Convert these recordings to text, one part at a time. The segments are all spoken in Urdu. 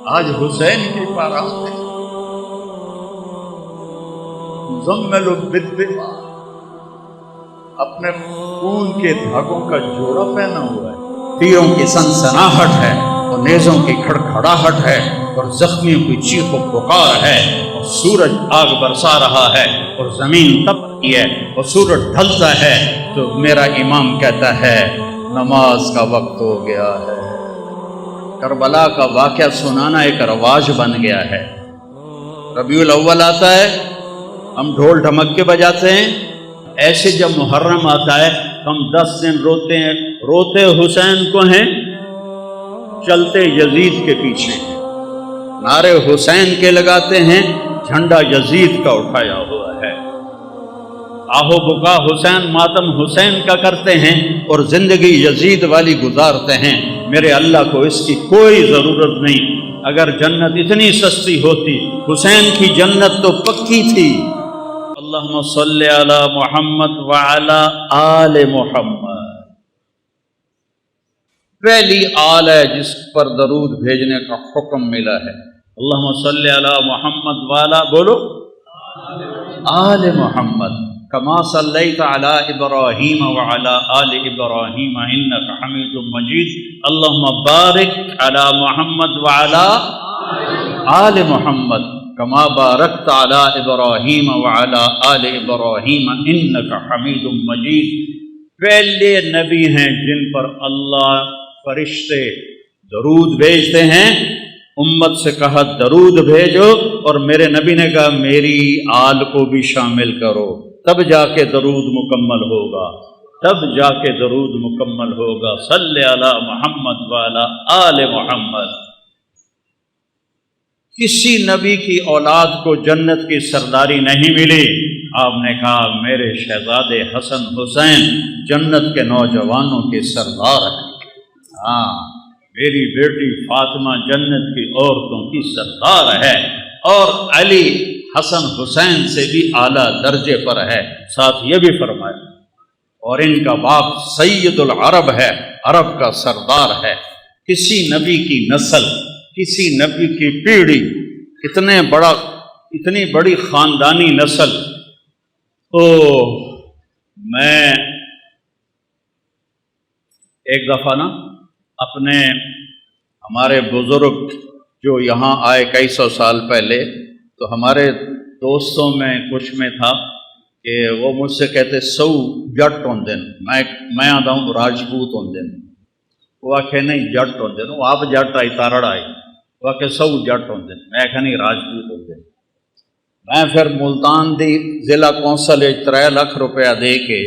آج حسین کی بارات ہے، مزمل بالدماء، اپنے خون کے دھاگوں کا جوڑا پہنا ہوا ہے، تیروں کی سنسناہٹ ہے اور نیزوں کی کھڑکھڑاہٹ ہے اور زخمیوں کی چیخ و پکار ہے، اور سورج آگ برسا رہا ہے اور زمین تپ رہی ہے اور سورج ڈھلتا ہے، تو میرا امام کہتا ہے نماز کا وقت ہو گیا ہے۔ کربلا کا واقعہ سنانا ایک رواج بن گیا ہے۔ ربیع الاول آتا ہے، ہم ڈھول ڈھمکے بجاتے ہیں، ایسے جب محرم آتا ہے ہم 10 دن روتے ہیں، روتے حسین کو ہیں، چلتے یزید کے پیچھے، نعرے حسین کے لگاتے ہیں، جھنڈا یزید کا اٹھایا ہوا ہے، آہو بکا حسین ماتم حسین کا کرتے ہیں اور زندگی یزید والی گزارتے ہیں۔ میرے اللہ کو اس کی کوئی ضرورت نہیں، اگر جنت اتنی سستی ہوتی حسین کی جنت تو پکی تھی۔ اللہم صلی علی محمد وعلی آل محمد، پہلی آل ہے جس پر درود بھیجنے کا حکم ملا ہے۔ اللہم صلی علی محمد وعلی بولو آل محمد کما صلیت علی ابراہیم وعلی آل ابراہیم انک حمید مجید، اللہم بارک علی محمد وعلی آل محمد کما بارکت علی ابراہیم وعلی آل ابراہیم انک حمید مجید۔ پہلے نبی ہیں جن پر اللہ فرشتے درود بھیجتے ہیں، امت سے کہا درود بھیجو، اور میرے نبی نے کہا میری آل کو بھی شامل کرو، تب جا کے درود مکمل ہوگا، تب جا کے درود مکمل ہوگا۔ صلی علی محمد وعلی آل محمد۔ کسی نبی کی اولاد کو جنت کی سرداری نہیں ملی، آپ نے کہا میرے شہزادے حسن حسین جنت کے نوجوانوں کے سردار ہیں، ہاں میری بیٹی فاطمہ جنت کی عورتوں کی سردار ہے، اور علی حسن حسین سے بھی اعلیٰ درجے پر ہے۔ ساتھ یہ بھی فرمایا اور ان کا باپ سید العرب ہے، عرب کا سردار ہے۔ کسی نبی کی نسل، کسی نبی کی پیڑھی، اتنی بڑی خاندانی نسل۔ میں ایک دفعہ ہمارے بزرگ جو یہاں آئے کئی سو سال پہلے، تو ہمارے دوستوں میں کچھ میں تھا کہ وہ مجھ سے کہتے سو جٹ ہوندے، میں آتا ہوں راجپوت ہوندے، وہ آخے نہیں جٹ ہوندے، وہ آپ جٹ آئی تارڑ آئی، وہ آخے سو جٹ ہوندے، میں آخیا نہیں راجپوت ہوندے۔ میں پھر ملتان دی ضلع کونسل 3 لاکھ روپیہ دے کے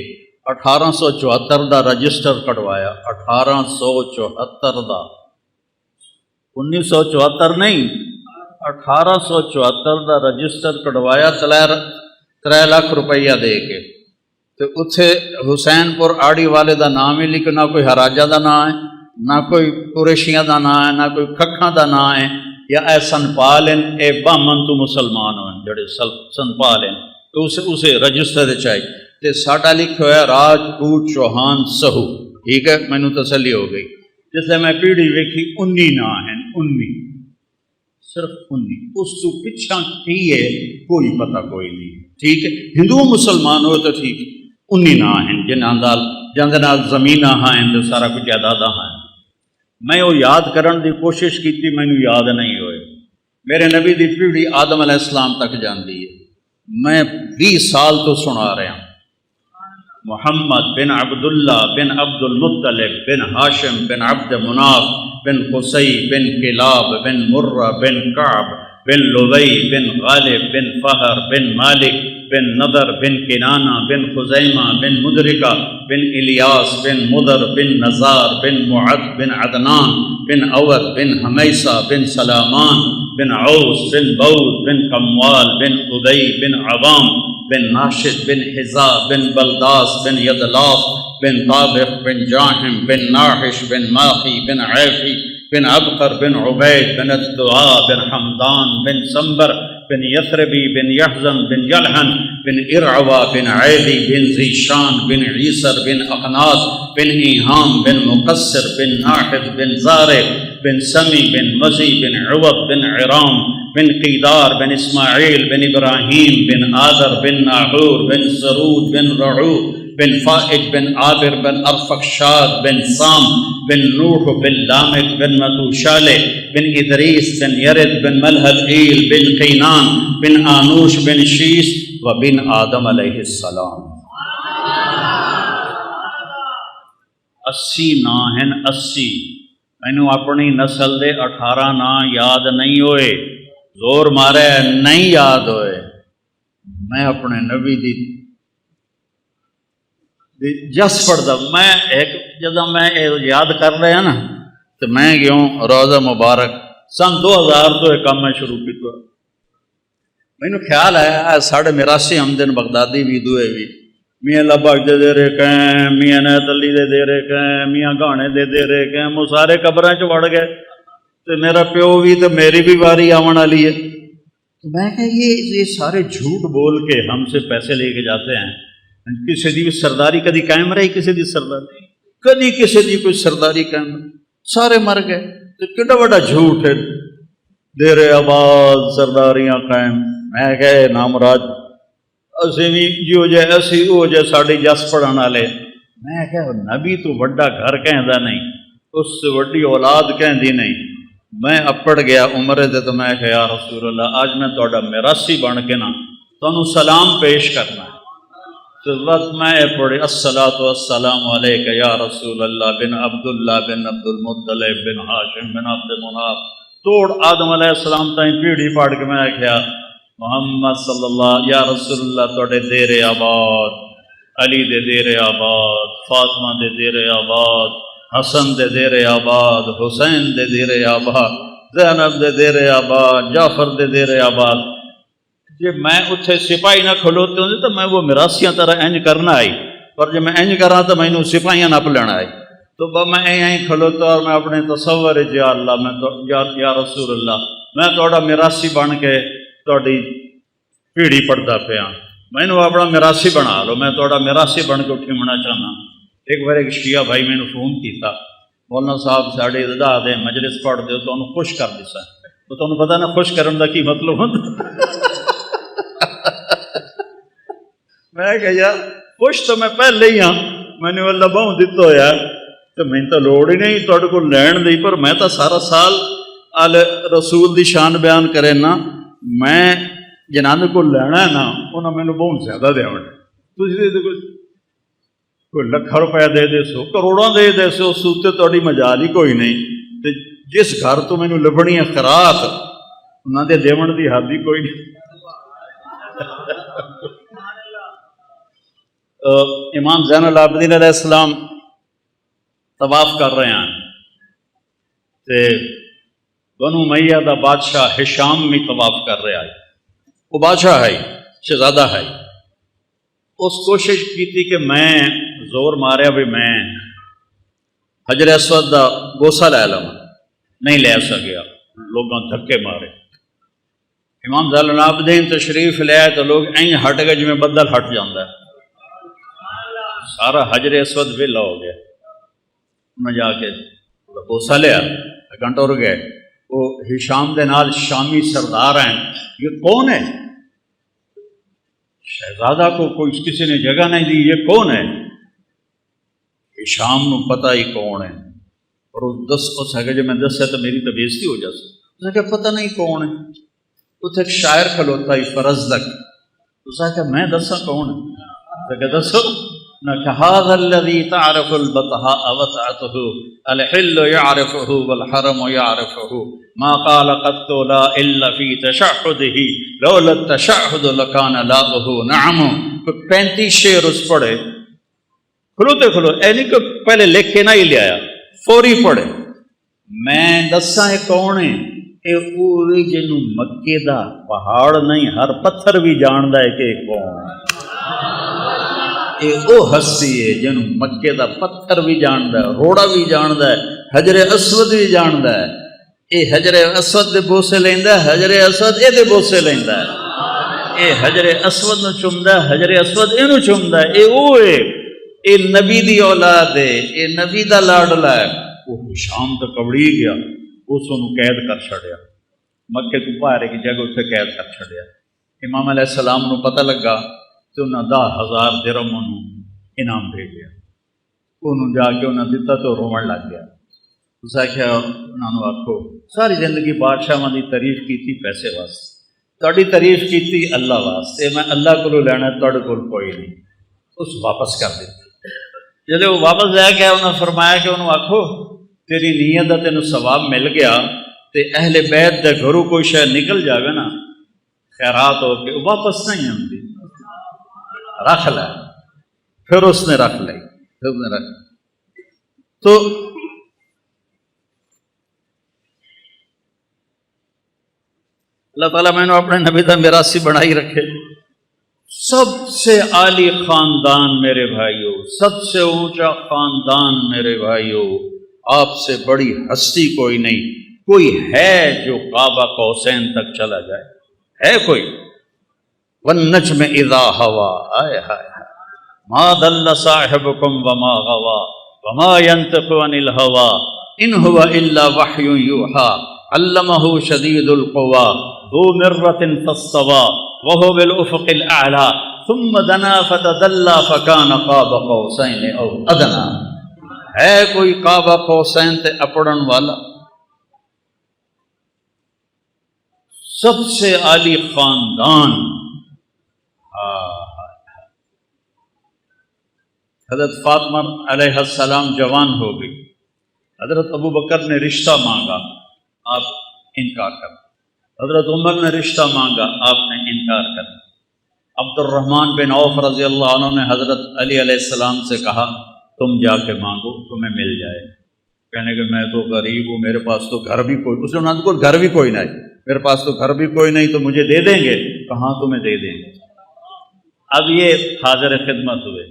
1874 دا رجسٹر کٹوایا، 1874 دا، 1974 نہیں، 1874 دا رجسٹر کٹوایا 3 لاکھ روپیہ دے کے، تو اتھے حسین پور آڑی والے دا نام ہی لکھو، نہ کوئی ہراجہ دا نام ہے، نہ کوئی قریشیاں دا نام ہے، نہ کوئی کھکھاں دا نام ہے، یا اے سنپال ہیں، اے بامن تو مسلمان ہیں جڑے سنپال ہیں، تو اسے رجسٹر چاہیے، تے ساڈا لکھو ہے راجپوت چوہان سہو، ٹھیک ہے، میں نے تسلی ہو گئی۔ جس لئے میں پیڑھی ویکھی 19 نام ہیں، 19، صرف 19، اس تو پچھا کی ہے کوئی پتہ کوئی نہیں، ٹھیک ہے، ہندو مسلمان ہو تو ٹھیک، 19 نام ہیں جن نال زمینہ ہیں تو سارا کچھ جائیداداں ہیں۔ میں وہ یاد کرن دی کوشش کی، میں نے یاد نہیں ہوئے۔ میرے نبی دی پیڑھی آدم علیہ السلام تک جاندی ہے، میں 20 سال تو سنا رہا ہوں۔ محمد بن عبداللہ بن عبد المطلب بن ہاشم بن عبد مناف بن قصی بن کلاب بن مرہ بن کعب بن لبی بن غالب بن فہر بن مالک بن نضر بن کنانہ بن خزیمہ بن مدرکہ بن الیاس بن مدر بن نزار بن معد بن عدنان بن عوض بن حمیسہ بن سلامان بن عوس بن بود بن قموال بن ادی بن عوام بن ناشد بن حزا بن بلداس بن یدلاف بن طابق بن جاہم بن ناحش بن ماخی بن عیفی بن عبقر بن عبید بن الدعاء بن حمدان بن سنبر بن یثربی بن یحزن بن یلحن بن ارعوا بن عیلی بن ذیشان بن عیسر بن اقناط بن ایہام بن مقصر بن ناحد بن زارب بن سمی بن مزی بن عوض بن عرام بن قیدار بن اسماعیل بن ابراہیم بن آذر بن ناحور بن سرود بن رعو بن فائج بن عابر بن ارفقشاد بن سام بن نوح بن لامک بن متوشالح بن ادریس بن یرد بن ملحد ایل بن قینان بن آنوش بن شیس و بن آدم علیہ السلام۔ 80 ناں ہیں، 80۔ مینوں اپنی نسل دے 18 ناں یاد نہیں ہوئے، زور مارے نہیں یاد ہوئے۔ میں اپنے نبی دی جس پڑھدا، میں ایک جدہ میں یاد کر رہا نا تو میں گیوں روزہ مبارک سن 2000 تو ایک کام میں شروع کیتا۔ مینوں خیال ہے 83 حمدن بغدادی بھی دوئے بھی میاں لبک دے رہے کہیں، میاں نیت علی دے رہے کہیں، میاں گانے دے رہے کہیں، وہ سارے قبراں چ وڑ گئے تو میرا پیو بھی تو میری بھی واری آون والی ہے۔ تو میں کہ یہ سارے جھوٹ بول کے ہم سے پیسے لے کے جاتے ہیں۔ کسی دی سرداری کدی قائم رہی؟ کسی دی سرداری کدی کسی دی کوئی سرداری قائم، سارے مر گئے۔ تو کڈا بڑا جھوٹ ہے، دیر آباد سرداریاں قائم۔ میں کہ نامراج اسی بھی جو جائے اسی ہو جائے ساڑی جس پڑھن والے۔ میں کہ نبی تو وڈا گھر کہندا نہیں، اس سے وڈی اولاد کہندی نہیں۔ میں اپڑ گیا عمر دے تو میں کہ یا رسول اللہ آج میں تہاڈا میراثی بن کے نا تانوں سلام پیش کرنا ہے۔ تو وقت میں پڑھی الصلاۃ والسلام علیک یا رسول اللہ بن عبداللہ بن عبد المطلب بن ہاشم بن عبد مناف، توڑ آدم علیہ السلام تائیں پیڑھی پاڑ کے میں کیا محمد صلی اللہ یا رسول اللہ توڑے دیر آباد، علی دے دیر آباد، فاطمہ دے دیر آباد، حسن دے دیر آباد، حسین دے دیر آباد، زینب دے دیر آباد، جعفر دے دیر آباد۔ جی میں اتھے سپاہی نہ کھلوتے ہوں تو میں وہ میراثیاں طرح انج کرنا آئی، پر جب میں انج کراں تو میں سپاہیاں نپ لینا آئی۔ تو میں یہیں کھلوتا اور میں اپنے تصور یا اللہ میں یا رسول اللہ میں تھوڑا میراثی بن کے تھوڑی پیڑھی پڑھتا پیا، مینوں اپنا میراثی بنا لو، میں تھوڑا میراثی بن کے اٹھی ہونا چاہنا۔ ایک بار ایک شیعہ بھائی میں نے فون کیتا، مولانا صاحب ساڑے ادا دے مجلس پڑھ دے تو انہوں خوش کر دیسا۔ تو تمہیں پتہ نا خوش کرن دا کی مطلب ہوتا؟ میں کہ یار خوش تو میں پہلے ہی ہاں، میں نے اللہ بہوں دیتا ہویا تو میں تو لوڑ ہی نہیں تھوڑے کو لین دی، پر میں تو سارا سال آل رسول دی شان بیان کرے نا، میں جنہاں کو لینا ہے نا انہوں میں نے بہت زیادہ دے ہونے۔ تو کوئی لکھا روپیہ دے دے سو، کروڑوں دے دے سو، سوتے تھوڑی مجال ہی کوئی نہیں۔ جس گھر تو میں نے لبنی ہے خیرات انہوں دے دیون دی حد ہی کوئی نہیں۔ امام زین العابدین علیہ السلام طواف کر رہے ہیں تے بنو امیہ دا بادشاہ ہشام بھی طواف کر رہا ہے، وہ بادشاہ ہے شہزادہ ہے۔ اس کوشش کی تھی کہ میں زور ماریا بھی میں حجر اسود دا بوسہ لے لوں، نہیں لے سکیا، لوگوں دھکے مارے۔ امام زین العابدین تشریف لے آئے تو لوگ این ہٹ گئے جو میں بدل ہٹ جاندہ ہے، سارا حجر اسود ویلا ہو گیا۔ انہیں جا کے بوسہ لیا، گھنٹہ رک گئے، وہ ہشام دے نال شامی سردار ہیں، یہ کون ہے؟ شہزادہ کو کوئی کسی نے جگہ نہیں دی، یہ کون ہے؟ ہشام نو پتہ ہی کون ہے، اور اس ہے کہ جب میں دس ہے تو میری تو بےزتی ہو جاتی، اس نے کہا پتہ نہیں کون ہے۔ اتنے ایک شاعر کھلوتا ہی فرزدق، اس نے کہا میں دسا کون ہے؟ تو کہا دسو نہ کہ هذا الذي تعرف البطحاء وسعته الحل يعرفه والحرم يعرفه ما قال قط لا الا في تشهده لولا التشهد لكان لاؤه نعم۔ 35 شعر اس پڑھے، کھلوتے کھلو اے نہیں کہ پہلے لکھ کے نہ ہی لے آیا، فوری پڑھے۔ میں دساں یہ کون ہے؟ اے اوہی جنوں مکے دا پہاڑ نہیں ہر پتھر بھی جاندا ہے کہ کون ہے۔ یہ وہ ہستی ہے جنوں مکے دا پتھر بھی جاندا ہے، روڑا بھی جاندا ہے، حجر اسود بھی جاندا ہے۔ یہ حجر اسود دے بوسے لیندا ہے، حجر اسود اے دے بوسے لیندا ہے، اے حجر اسود نو چومدا ہے، حجر اسود اینو چومدا ہے، اے او ہے، اے نبی دی اولاد ہے، اے نبی دا لاڈلا ہے۔ وہ شام تک کبڑی گیا، اس نو قید کر چھڑیا، مکے تو باہر کی جگہ اتنے قید کر چھڑیا۔ امام علیہ السلام نو پتہ لگا تو انہاں 10,000 درہم نو انعام بھیجیا، انہوں جا کے انہاں دتا تو رومن لگ گیا۔ اس آخیا انہوں نے آخو ساری زندگی بادشاہاں دی تعریف کیتی پیسے واسطے، تہاڈی تعریف کیتی اللہ واسطے، میں اللہ کو لینا تہاڈے کول کوئی نہیں، اس واپس کر دیتی۔ جب وہ واپس لے گیا انہوں نے فرمایا کہ انہوں آخو تیری نیت دا تینوں ثواب مل گیا تے اہل بیت دے گھروں کوئی شاید نکل جاوے نا خیرات ہو کے واپس نہیں آتی، رکھ لے۔ پھر اس نے رکھ لی، پھر اس نے رکھ لی۔ تو اللہ تعالیٰ میں نے اپنے نبی دا میراثی بنائی رکھے۔ سب سے عالی خاندان میرے بھائیوں، سب سے اونچا خاندان میرے بھائیوں، آپ سے بڑی ہستی کوئی نہیں۔ کوئی ہے جو کعبہ قوسین تک چلا جائے؟ ہے کوئی؟ والنجم اذا ہوا، آئے ہائے ہائے، ما ضل صاحبکم وما غوا وما ينطق عن الہوا ان هو الا وحی یوحی علمہ شدید القوی ذو مرۃ فاستوی وهو بالافق الاعلی ثم دنا فتدلی فکان قاب قوسین او ادنی۔ ہے کوئی کعبہ قوسین تے اپڑن والا؟ سب سے عالی خاندان۔ حضرت فاطمہ علیہ السلام جوان ہو گئی، حضرت ابو بکر نے رشتہ مانگا، آپ انکار کر، حضرت عمر نے رشتہ مانگا، آپ نے انکار کر، عبد الرحمن بن عوف رضی اللہ عنہ نے حضرت علی علیہ السلام سے کہا تم جا کے مانگو تمہیں مل جائے۔ کہنے کہ میں تو غریب ہوں، میرے پاس تو گھر بھی کوئی، اس نے کو گھر بھی کوئی نہیں، میرے پاس تو گھر بھی کوئی نہیں، تو مجھے دے دیں گے؟ کہاں تمہیں دے دیں گے۔ اب یہ حاضر خدمت ہوئے،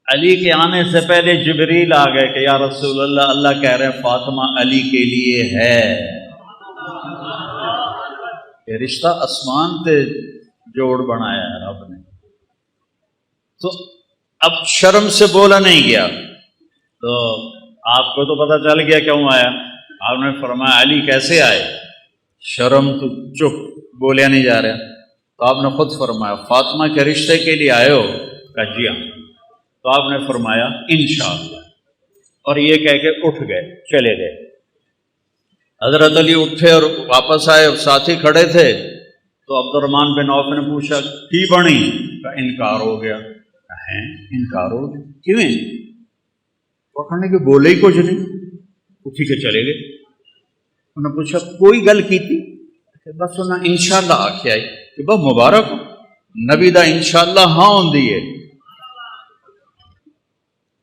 علی کے آنے سے پہلے جبریل آ گئے کہ یا رسول اللہ، اللہ کہہ رہے ہیں فاطمہ علی کے لیے ہے۔ یہ رشتہ آسمان تے جوڑ بنایا ہے رب نے۔ تو اب شرم سے بولا نہیں گیا، تو آپ کو تو پتہ چل گیا کیوں آیا۔ آپ نے فرمایا علی کیسے آئے؟ شرم تو چپ، بولیا نہیں جا رہا۔ تو آپ نے خود فرمایا فاطمہ کے رشتے کے لیے آئے ہو؟ کہا جی ہاں۔ تو آپ نے فرمایا انشاءاللہ، اور یہ کہہ کے اٹھ گئے، چلے گئے۔ حضرت علی اٹھے اور واپس آئے، ساتھی کھڑے تھے، تو عبد الرحمن بن عوف نے پوچھا کی بنی؟ کہا انکار ہو گیا۔ ہیں انکار ہو گیا؟ کیویں؟ وہ کہنے کہ بولے ہی کچھ نہیں، اٹھی کے چلے گئے۔ انہوں نے پوچھا کوئی گل کی تھی؟ بس انہیں انشاءاللہ آکھیا ہے کہ بہت مبارک ہو، نبی دا انشاءاللہ ہاں ہوندی ہے۔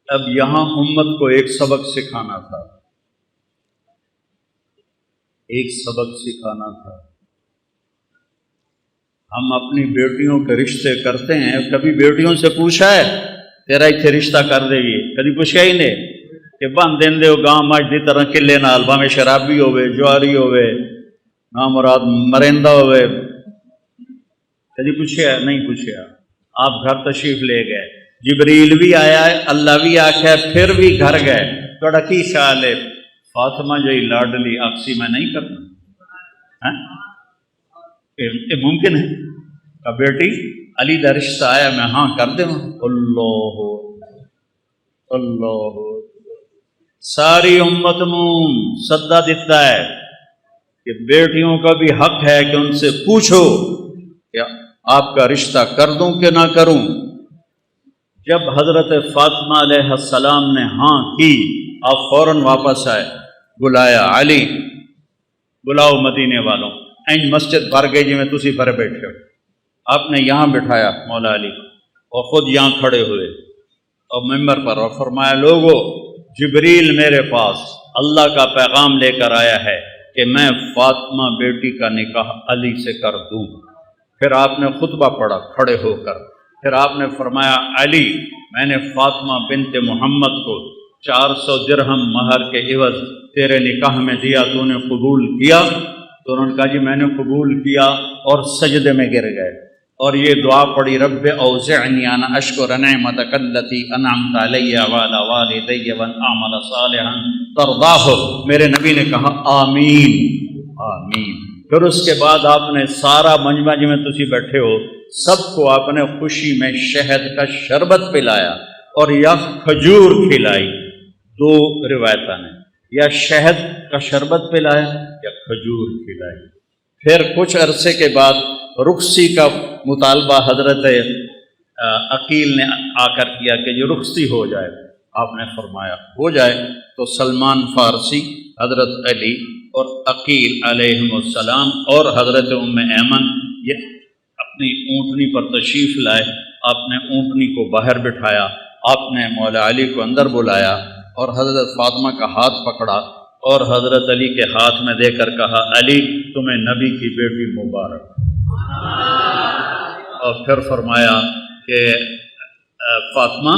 اب یہاں امت کو ایک سبق سکھانا تھا، ایک سبق سکھانا تھا۔ ہم اپنی بیٹیوں کے رشتے کرتے ہیں، کبھی بیٹیوں سے پوچھا ہے تیرا اتنے رشتہ کر دے گی؟ کبھی پوچھا ہی نہیں کہ بن دین دے گاں مجھ دی طرح کلے نال، بھاویں شرابی ہوئے، جواری ہوئے، نامراد مرندہ ہوئے، کبھی پوچھا؟ نہیں پوچھا۔ آپ گھر تشریف لے گئے، جبریل بھی آیا ہے، اللہ بھی آخیا، پھر بھی گھر گئے۔ تھوڑا کی خیال ہے فاطمہ جی لاڈلی آپسی میں نہیں کرنا؟ یہ ممکن ہے کہ بیٹی علی دا رشتہ آیا میں ہاں کر دوں؟ اللہ اللہ ساری امت نو سدا دیتا ہے کہ بیٹیوں کا بھی حق ہے کہ ان سے پوچھو کہ آپ کا رشتہ کر دوں کہ نہ کروں۔ جب حضرت فاطمہ علیہ السلام نے ہاں کی، آپ فوراً واپس آئے، بلایا علی بلاؤ مدینے والوں، این مسجد بھر گئی جی میں تسی بھر بیٹھے ہو۔ آپ نے یہاں بٹھایا مولا علی اور خود یہاں کھڑے ہوئے اور ممبر پر، اور فرمایا لوگو جبریل میرے پاس اللہ کا پیغام لے کر آیا ہے کہ میں فاطمہ بیٹی کا نکاح علی سے کر دوں۔ پھر آپ نے خطبہ پڑھا کھڑے ہو کر، پھر آپ نے فرمایا علی میں نے فاطمہ بنت محمد کو 400 درہم مہر کے عوض تیرے نکاح میں دیا، تو نے قبول کیا؟ تو انہوں نے کہا جی میں نے قبول کیا، اور سجدے میں گر گئے اور یہ دعا پڑھی، رب اوزعنی ان اشکر نعمتک التی انعمت علی وعلی والدی وان اعمل صالحا ترضاہ۔ میرے نبی نے کہا آمین آمین۔ پھر اس کے بعد آپ نے سارا مجمع جی میں تسی بیٹھے ہو سب کو آپ نے خوشی میں شہد کا شربت پلایا اور یا کھجور کھلائی، دو روایتیں نے، یا شہد کا شربت پلایا یا کھجور کھلائی۔ پھر کچھ عرصے کے بعد رخصی کا مطالبہ حضرت عقیل نے آ کر کیا کہ یہ رخصتی ہو جائے، آپ نے فرمایا ہو جائے۔ تو سلمان فارسی، حضرت علی اور عقیل علیہم السلام اور حضرت ام ایمن یہ اپنی اونٹنی پر تشریف لائے۔ آپ نے اونٹنی کو باہر بٹھایا، آپ نے مولا علی کو اندر بلایا اور حضرت فاطمہ کا ہاتھ پکڑا اور حضرت علی کے ہاتھ میں دے کر کہا علی تمہیں نبی کی بیٹی مبارک، اور پھر فرمایا کہ فاطمہ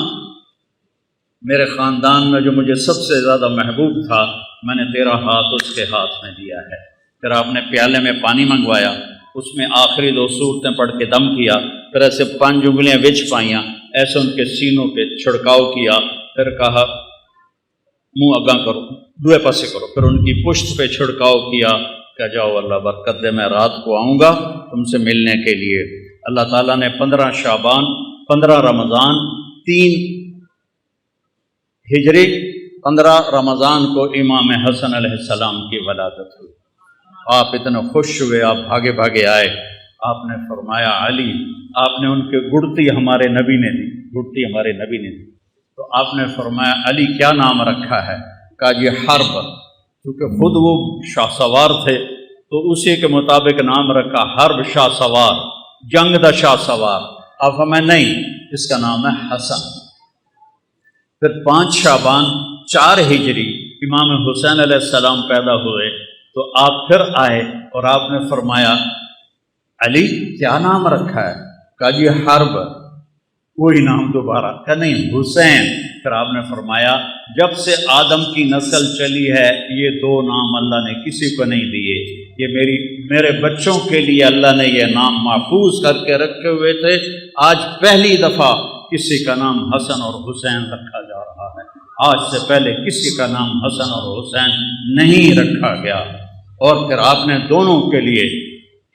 میرے خاندان میں جو مجھے سب سے زیادہ محبوب تھا میں نے تیرا ہاتھ اس کے ہاتھ میں دیا ہے۔ پھر آپ نے پیالے میں پانی منگوایا، اس میں آخری 2 سورتیں پڑھ کے دم کیا، پھر ایسے 5 انگلیاں وچ پائیاں، ایسے ان کے سینوں پہ چھڑکاؤ کیا، پھر کہا منہ اگاں کرو، دوے پاسے کرو، پھر ان کی پشت پہ چھڑکاؤ کیا کہ جاؤ اللہ برکت دے، میں رات کو آؤں گا تم سے ملنے کے لیے۔ اللہ تعالیٰ نے 15 شعبان، 15 رمضان، 3 ہجری، 15 رمضان کو امام حسن علیہ السلام کی ولادت ہوئی۔ آپ اتنے خوش ہوئے، آپ بھاگے بھاگے آئے، آپ نے فرمایا علی، آپ نے ان کے گڑتی ہمارے نبی نے دی، گڑتی ہمارے نبی نے دی، تو آپ نے فرمایا علی کیا نام رکھا ہے؟ کہا جی حرب، کیونکہ خود وہ شاہ سوار تھے تو اسی کے مطابق نام رکھا حرب، شاہ سوار، جنگ دا شاہ سوار۔ آپ ہمیں نہیں، اس کا نام ہے حسن۔ پھر 5 شعبان 4 ہجری امام حسین علیہ السلام پیدا ہوئے تو آپ پھر آئے اور آپ نے فرمایا علی کیا نام رکھا ہے؟ کہا جی حرب، کوئی نام دوبارہ، کہا نہیں حسین۔ پھر آپ نے فرمایا جب سے آدم کی نسل چلی ہے یہ 2 نام اللہ نے کسی کو نہیں دیے، یہ میرے بچوں کے لیے اللہ نے یہ نام محفوظ کر کے رکھے ہوئے تھے، آج پہلی دفعہ کسی کا نام حسن اور حسین رکھا جا رہا ہے، آج سے پہلے کسی کا نام حسن اور حسین نہیں رکھا گیا۔ اور پھر آپ نے دونوں کے لیے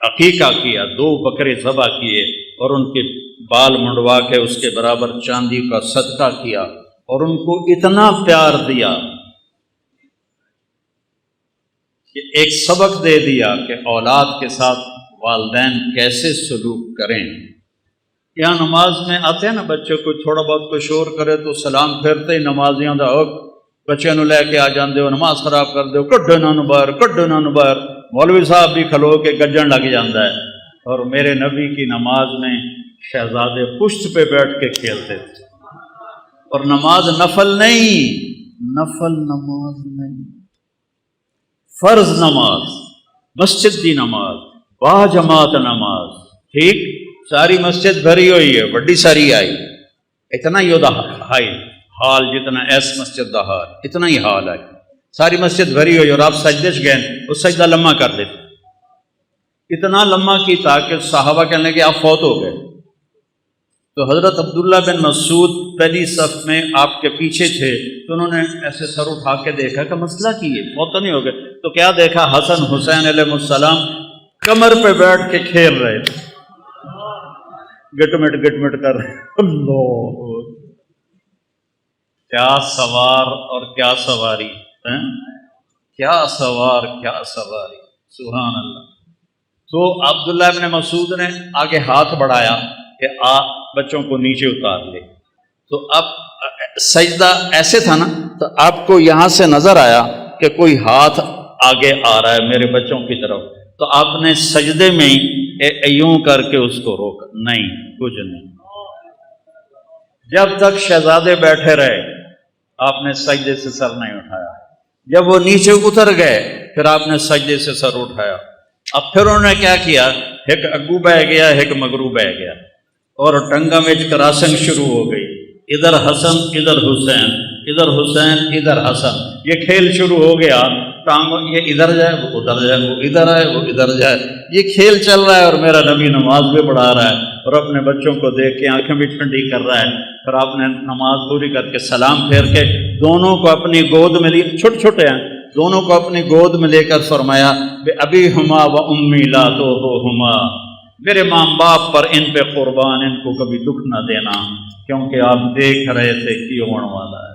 عقیقہ کیا، 2 بکرے ذبح کیے اور ان کے بال منڈوا کے اس کے برابر چاندی کا صدقہ کیا اور ان کو اتنا پیار دیا کہ ایک سبق دے دیا کہ اولاد کے ساتھ والدین کیسے سلوک کریں۔ یہاں نماز میں آتے ہیں نا بچے کو تھوڑا بہت کوئی شور کرے تو سلام پھیرتے ہی نمازیاں دا بچے نو لے کے آ جاندے ہو، نماز خراب کر دے ہو، کڈو نہ باہر، کڈو نہ باہر۔ مولوی صاحب بھی کھلو کے گجن لگ جاندہ ہے۔ اور میرے نبی کی نماز میں شہزادے پشت پہ بیٹھ کے کھیلتے تھے، اور نماز نفل نہیں، نفل نماز نہیں، فرض نماز، مسجد دی نماز، با جماعت نماز، ٹھیک؟ ساری مسجد بھری ہوئی ہے، بڑی ساری آئی، اتنا ہی دا حال جتنا ایس مسجد دا حال، اتنا ہی حال ہے، ساری مسجد بھری ہوئی اور آپ سجدے سے گئے، وہ سجدہ لمحہ کر دیتے، اتنا لمحہ کی تاکہ صحابہ کہنے لگے آپ فوت ہو گئے۔ تو حضرت عبداللہ بن مسعود پہلی صف میں آپ کے پیچھے تھے، تو انہوں نے ایسے سر اٹھا کے دیکھا کہ مسئلہ کی ہے، فوت تو نہیں ہو گئے؟ تو کیا دیکھا؟ حسن حسین علیہ السلام کمر پہ بیٹھ کے کھیل رہے تھے، گٹمٹ کر رہے۔ اللہ، کیا سوار اور کیا سواری، کیا سوار کیا سواری، سبحان اللہ۔ تو عبداللہ بن مسعود نے آگے ہاتھ بڑھایا کہ بچوں کو نیچے اتار لے، تو اب سجدہ ایسے تھا نا، تو آپ کو یہاں سے نظر آیا کہ کوئی ہاتھ آگے آ رہا ہے میرے بچوں کی طرف، تو آپ نے سجدے میں یوں کر کے اس کو روکا، نہیں کچھ نہیں، جب تک شہزادے بیٹھے رہے آپ نے سجدے سے سر نہیں اٹھایا، جب وہ نیچے اتر گئے پھر آپ نے سجدے سے سر اٹھایا۔ اب پھر انہوں نے کیا کیا، ایک اگو بہ گیا ایک مگرو بہ گیا، اور ٹنگا میں کراسنگ شروع ہو گئی، ادھر حسن ادھر حسین، ادھر حسین ادھر حسن، یہ کھیل شروع ہو گیا، ٹانگوں یہ ادھر جائے وہ ادھر جائے، وہ ادھر آئے وہ ادھر جائے، یہ کھیل چل رہا ہے، اور میرا نبی نماز بھی پڑھا رہا ہے اور اپنے بچوں کو دیکھ کے آنکھیں بھی ٹھنڈی کر رہا ہے۔ پھر آپ نے نماز پوری کر کے سلام پھیر کے دونوں کو اپنی گود میں لیے، چھوٹے چھوٹے ہیں، دونوں کو اپنی گود میں لے کر فرمایا بے ابی ہما و امی لا تو ہما، میرے ماں باپ پر ان پہ قربان، ان کو کبھی دکھ نہ دینا، کیونکہ آپ دیکھ رہے تھے کی ہونے والا ہے،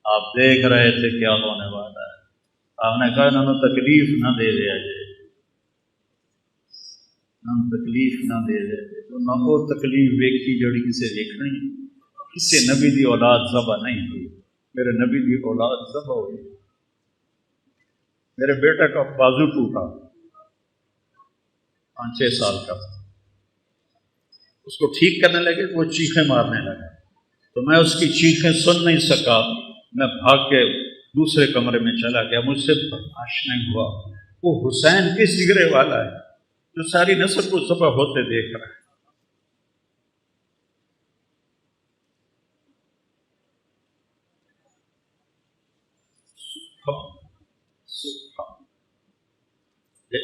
آپ دیکھ رہے تھے کیا ہونے والا ہے۔ آپ نے کہا انہوں نے تکلیف نہ دے دیا جائے، تکلیف نہ دے دے تو نہ وہ تکلیف ویکھی جڑی کسے دیکھنی، کسے نبی دی اولاد ذبح نہیں ہوئی، میرے نبی دی اولاد ذبح ہوئی۔ میرے بیٹے کا بازو ٹوٹا، 5-6 سال کا، اس کو ٹھیک کرنے لگے تو وہ چیخیں مارنے لگا، تو میں اس کی چیخیں سن نہیں سکا، میں بھاگ کے دوسرے کمرے میں چلا گیا، مجھ سے برداشت نہیں ہوا۔ وہ حسین کس جگرے والا ہے جو ساری نسل کو ذبح ہوتے دیکھ رہا ہے۔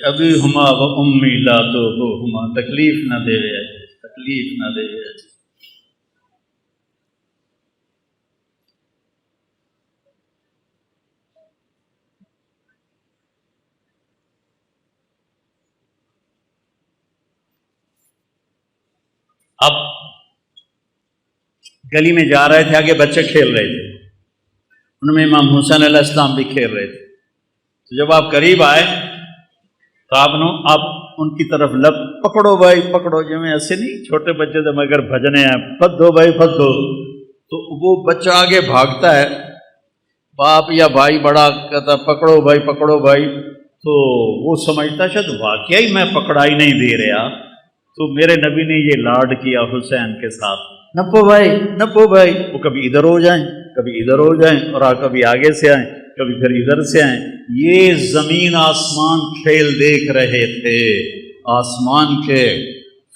ابھی ہما و امی لا تو ہما، تکلیف نہ دے رہے، تکلیف نہ دے رہے۔ اب گلی میں جا رہے تھے، آگے بچے کھیل رہے تھے، ان میں امام حسین علیہ السلام بھی کھیل رہے تھے، تو جب آپ قریب آئے تو آپ ان کی طرف لب پکڑو بھائی پکڑو، جو میں ایسے نہیں، چھوٹے بچے تو مگر بھجنے ہیں، پھدو بھائی پھدو، تو وہ بچہ آگے بھاگتا ہے، باپ یا بھائی بڑا کہتا پکڑو بھائی پکڑو بھائی، تو وہ سمجھتا شاید واقعی میں پکڑائی نہیں دے رہا، تو میرے نبی نے یہ لاڈ کیا حسین کے ساتھ، نپو بھائی نپو بھائی، وہ کبھی ادھر ہو جائیں کبھی ادھر ہو جائیں، اور کبھی آگے سے آئیں کبھی پھر ادھر سے آئیں۔ یہ زمین آسمان کھیل دیکھ رہے تھے، آسمان کے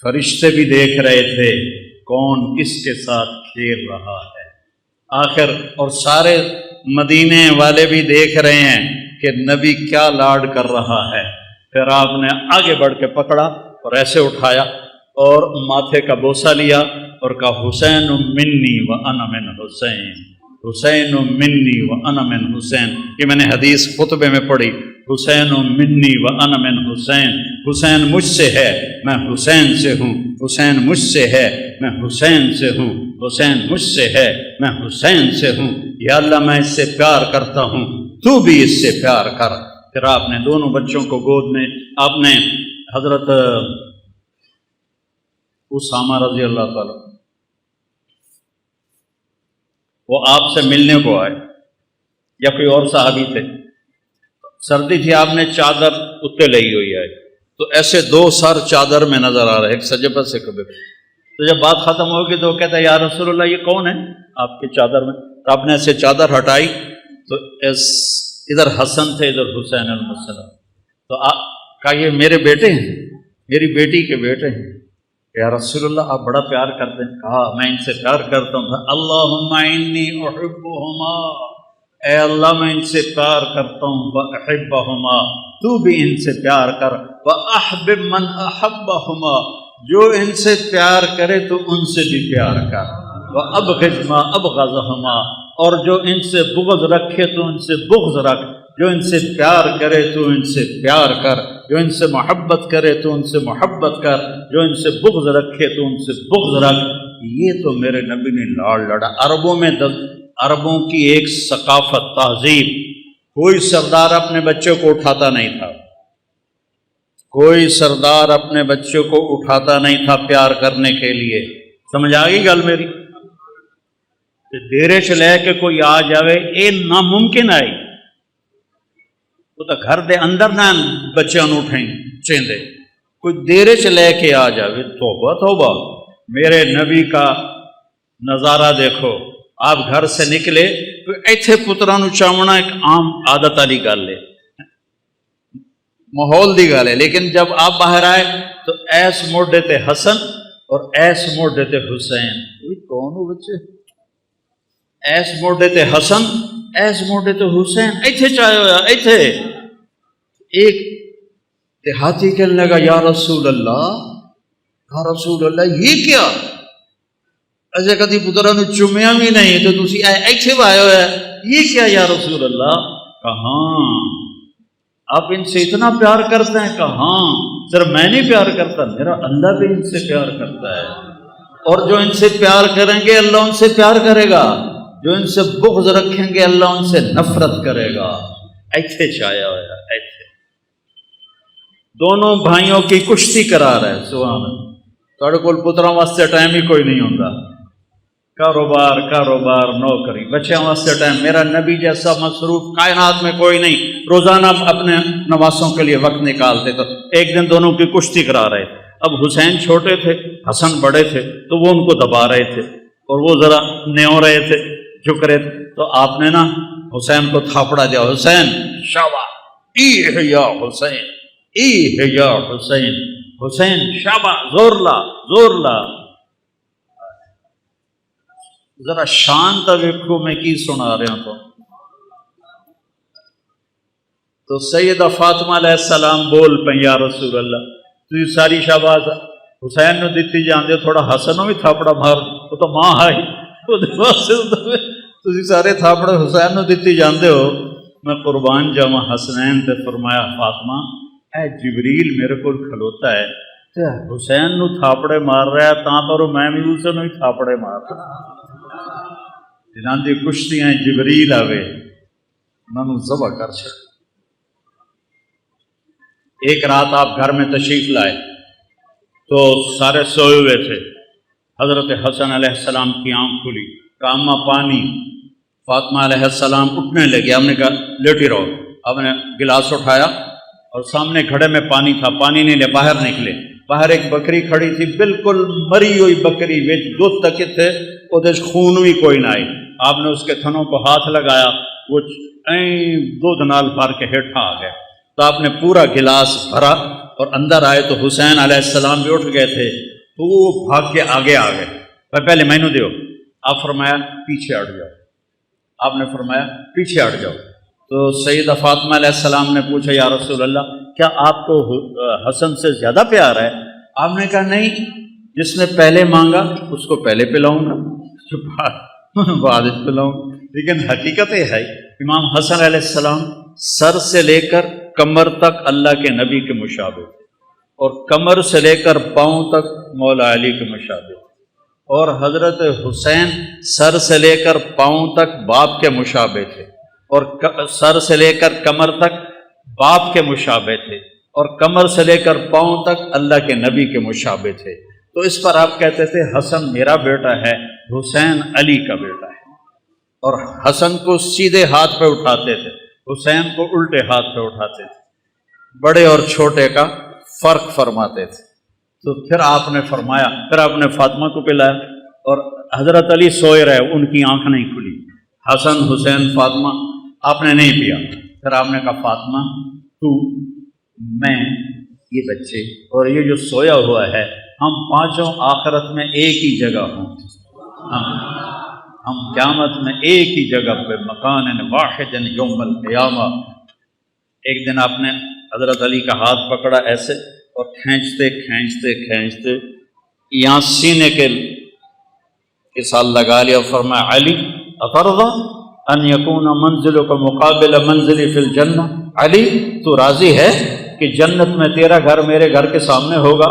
فرشتے بھی دیکھ رہے تھے کون کس کے ساتھ کھیل رہا ہے، آخر اور سارے مدینے والے بھی دیکھ رہے ہیں کہ نبی کیا لاڈ کر رہا ہے۔ پھر آپ نے آگے بڑھ کے پکڑا اور ایسے اٹھایا اور ماتھے کا بوسہ لیا اور کہا حسین منی و انا من حسین، حسین منی و انا من حسین، یہ میں نے حدیث خطبے میں پڑھی، حسین منی و انا من حسین، حسین مجھ سے ہے میں حسین سے ہوں، حسین مجھ سے ہے میں حسین سے ہوں، حسین مجھ سے ہے میں حسین سے ہوں، یا اللہ میں اس سے پیار کرتا ہوں تو بھی اس سے پیار کر۔ پھر آپ نے دونوں بچوں کو گود میں، آپ نے حضرت اسامہ رضی اللہ تعالیٰ، وہ آپ سے ملنے کو آئے یا کوئی اور صحابی تھے، سردی تھی، آپ نے چادر اتنے لئی ہوئی ہے، تو ایسے 2 سر چادر میں نظر آ رہے، ایک سجے پر سے کبھی، تو جب بات ختم ہوگی تو وہ کہتا ہے یا رسول اللہ یہ کون ہے آپ کی چادر میں، تو آپ نے ایسے چادر ہٹائی تو ادھر حسن تھے ادھر حسین علیہ السلام، تو کہا یہ میرے بیٹے ہیں، میری بیٹی کے بیٹے ہیں، یا رسول اللہ آپ بڑا پیار کرتے ہیں، کہا میں ان سے پیار کرتا ہوں، اللہم انی احبہما، اے اللہ میں ان سے پیار کرتا ہوں، واحبہما تو بھی ان سے پیار کر، واحبب من احبہما جو ان سے پیار کرے تو ان سے بھی پیار کر، وابغض ما ابغضہما اور جو ان سے بغض رکھے تو ان سے بغض رکھ، جو ان سے پیار کرے تو ان سے پیار کر، جو ان سے محبت کرے تو ان سے محبت کر، جو ان سے بغض رکھے تو ان سے بغض رکھ۔ یہ تو میرے نبی نے لاڑ لڑا۔ عربوں کی ایک ثقافت، تہذیب، کوئی سردار اپنے بچوں کو اٹھاتا نہیں تھا، کوئی سردار اپنے بچوں کو اٹھاتا نہیں تھا پیار کرنے کے لیے، سمجھ آ گئی گل میری؟ ڈیرے سے لے کے کوئی آ جاوے یہ ناممکن ہے، وہ تو گھر دے اندر نہ بچوں اٹھیں چیندے، کوئی دیرے سے لے کے آ جاوے، توبہ توبہ۔ میرے نبی کا نظارہ دیکھو، آپ گھر سے نکلے تو ایتھے پترا نو چاونا ایک عام عادت والی گل ہے، ماحول دی گل ہے، لیکن جب آپ باہر آئے تو ایس موڈے تے حسن اور ایس موڈے تے حسین، کون ہو بچے؟ ایس موڈے تے حسن ایس موڈے تے حسین ایتھے چاہے ہویا ایتھے. ایک دیہاتی کہنے لگا یا رسول اللہ یہ کیا ایسے کدی پترا نو چومیا بھی نہیں تو تسی ایتھے آئے ہوئے یہ کیا یا رسول اللہ؟ کہاں آپ ان سے اتنا پیار کرتے ہیں؟ کہاں صرف میں نہیں پیار کرتا، میرا اللہ بھی ان سے پیار کرتا ہے، اور جو ان سے پیار کریں گے اللہ ان سے پیار کرے گا، جو ان سے بغض رکھیں گے اللہ ان سے نفرت کرے گا. ایتھے چھایا ہوا ایتھے دونوں بھائیوں کی کشتی کرا رہے. سبحان اللہ. تھوڑے کول پتراں واسطے ٹائم ہی کوئی نہیں ہوتا، کاروبار نوکری بچیاں واسطے ٹائم. میرا نبی جیسا مصروف کائنات میں کوئی نہیں، روزانہ اپنے نواسوں کے لیے وقت نکالتے. تو ایک دن دونوں کی کشتی کرا رہے تھے. اب حسین چھوٹے تھے، حسن بڑے تھے، تو وہ ان کو دبا رہے تھے اور وہ ذرا نیو رہے تھے، جھک رہے تھے. تو آپ نے نا حسین کو تھاپڑا دیا، حسین شابا ای ہے یا حسین، ای ہے یا حسین، حسین شابا زور لا. ذرا شانت ویکھو میں کی سنا رہا ہوں. تو سیدہ فاطمہ علیہ السلام بول پہ یا رسول اللہ تھی ساری شاباز حسین نو دیتی جاندے ہو، تھوڑا حسن بھی تھاپڑا مار. وہ تو ماں آئی تھی سارے تھاپڑے حسین نو دیتی جاندے ہو. میں قربان جاواں حسنین تے فرمایا فاطمہ اے جبریل میرے کو کھلوتا ہے تے حسین نو تھاپڑے مار رہا ہے، تاں پر میں بھی اسے نو ہی تھاپڑے مار رہا. جنہاں دی کشتیاں جبریل آوے انہوں نے ذبح کر چھڑ. ایک رات آپ گھر میں تشریف لائے تو سارے سوئے ہوئے تھے. حضرت حسن علیہ السلام کی آنکھ کھلی، کاما پانی. فاطمہ علیہ السلام اٹھنے لگے. ہم نے کہا لیٹی رہو. آپ نے گلاس اٹھایا اور سامنے گھڑے میں پانی تھا، پانی نہیں لے، باہر نکلے. باہر ایک بکری کھڑی تھی، بالکل مری ہوئی بکری، وچ دودھ تک تھے، وہ خون بھی کوئی نہ آئی. آپ نے اس کے تھنوں کو ہاتھ لگایا، وہ دودھ نال بھر کے ہیٹھا آ گیا. تو آپ نے پورا گلاس بھرا اور اندر آئے تو حسین علیہ السلام بھی اٹھ گئے تھے. تو وہ بھاگ کے آگے آ گئے. پہلے مینو دیو. آپ فرمایا پیچھے ہٹ جاؤ. آپ نے فرمایا پیچھے ہٹ جاؤ. تو سیدہ فاطمہ علیہ السلام نے پوچھا یا رسول اللہ کیا آپ کو حسن سے زیادہ پیار ہے؟ آپ نے کہا نہیں، جس نے پہلے مانگا اس کو پہلے پلاؤں گا، بعد پلاؤں. لیکن حقیقت یہ ہے امام حسن علیہ السلام سر سے لے کر کمر تک اللہ کے نبی کے مشابہ، اور کمر سے لے کر پاؤں تک مولا علی کے مشابہ، اور حضرت حسین سر سے لے کر پاؤں تک باپ کے مشابہ تھے، اور سر سے لے کر کمر تک باپ کے مشابہ تھے، اور کمر سے لے کر پاؤں تک اللہ کے نبی کے مشابہ تھے. تو اس پر آپ کہتے تھے حسن میرا بیٹا ہے، حسین علی کا بیٹا ہے. اور حسن کو سیدھے ہاتھ پہ اٹھاتے تھے، حسین کو الٹے ہاتھ پہ اٹھاتے تھے، بڑے اور چھوٹے کا فرق فرماتے تھے. تو پھر آپ نے فرمایا، پھر آپ نے فاطمہ کو پلایا، اور حضرت علی سوئے رہے، ان کی آنکھ نہیں کھلی. حسن حسین فاطمہ آپ نے نہیں پیا. پھر آپ نے کہا فاطمہ تو میں یہ بچے اور یہ جو سویا ہوا ہے ہم پانچوں آخرت میں ایک ہی جگہ ہوں، ہم قیامت میں ایک ہی جگہ پہ مکان واحد یوم القیامہ. ایک دن آپ نے حضرت علی کا ہاتھ پکڑا ایسے اور کھینچتے کھینچتے کھینچتے یہاں سینے کے ساتھ لگا لیا. فرمایا علی اترضی ان یکون منزلک مقابل منزلی فی الجنہ، علی تو راضی ہے کہ جنت میں تیرا گھر میرے گھر کے سامنے ہوگا؟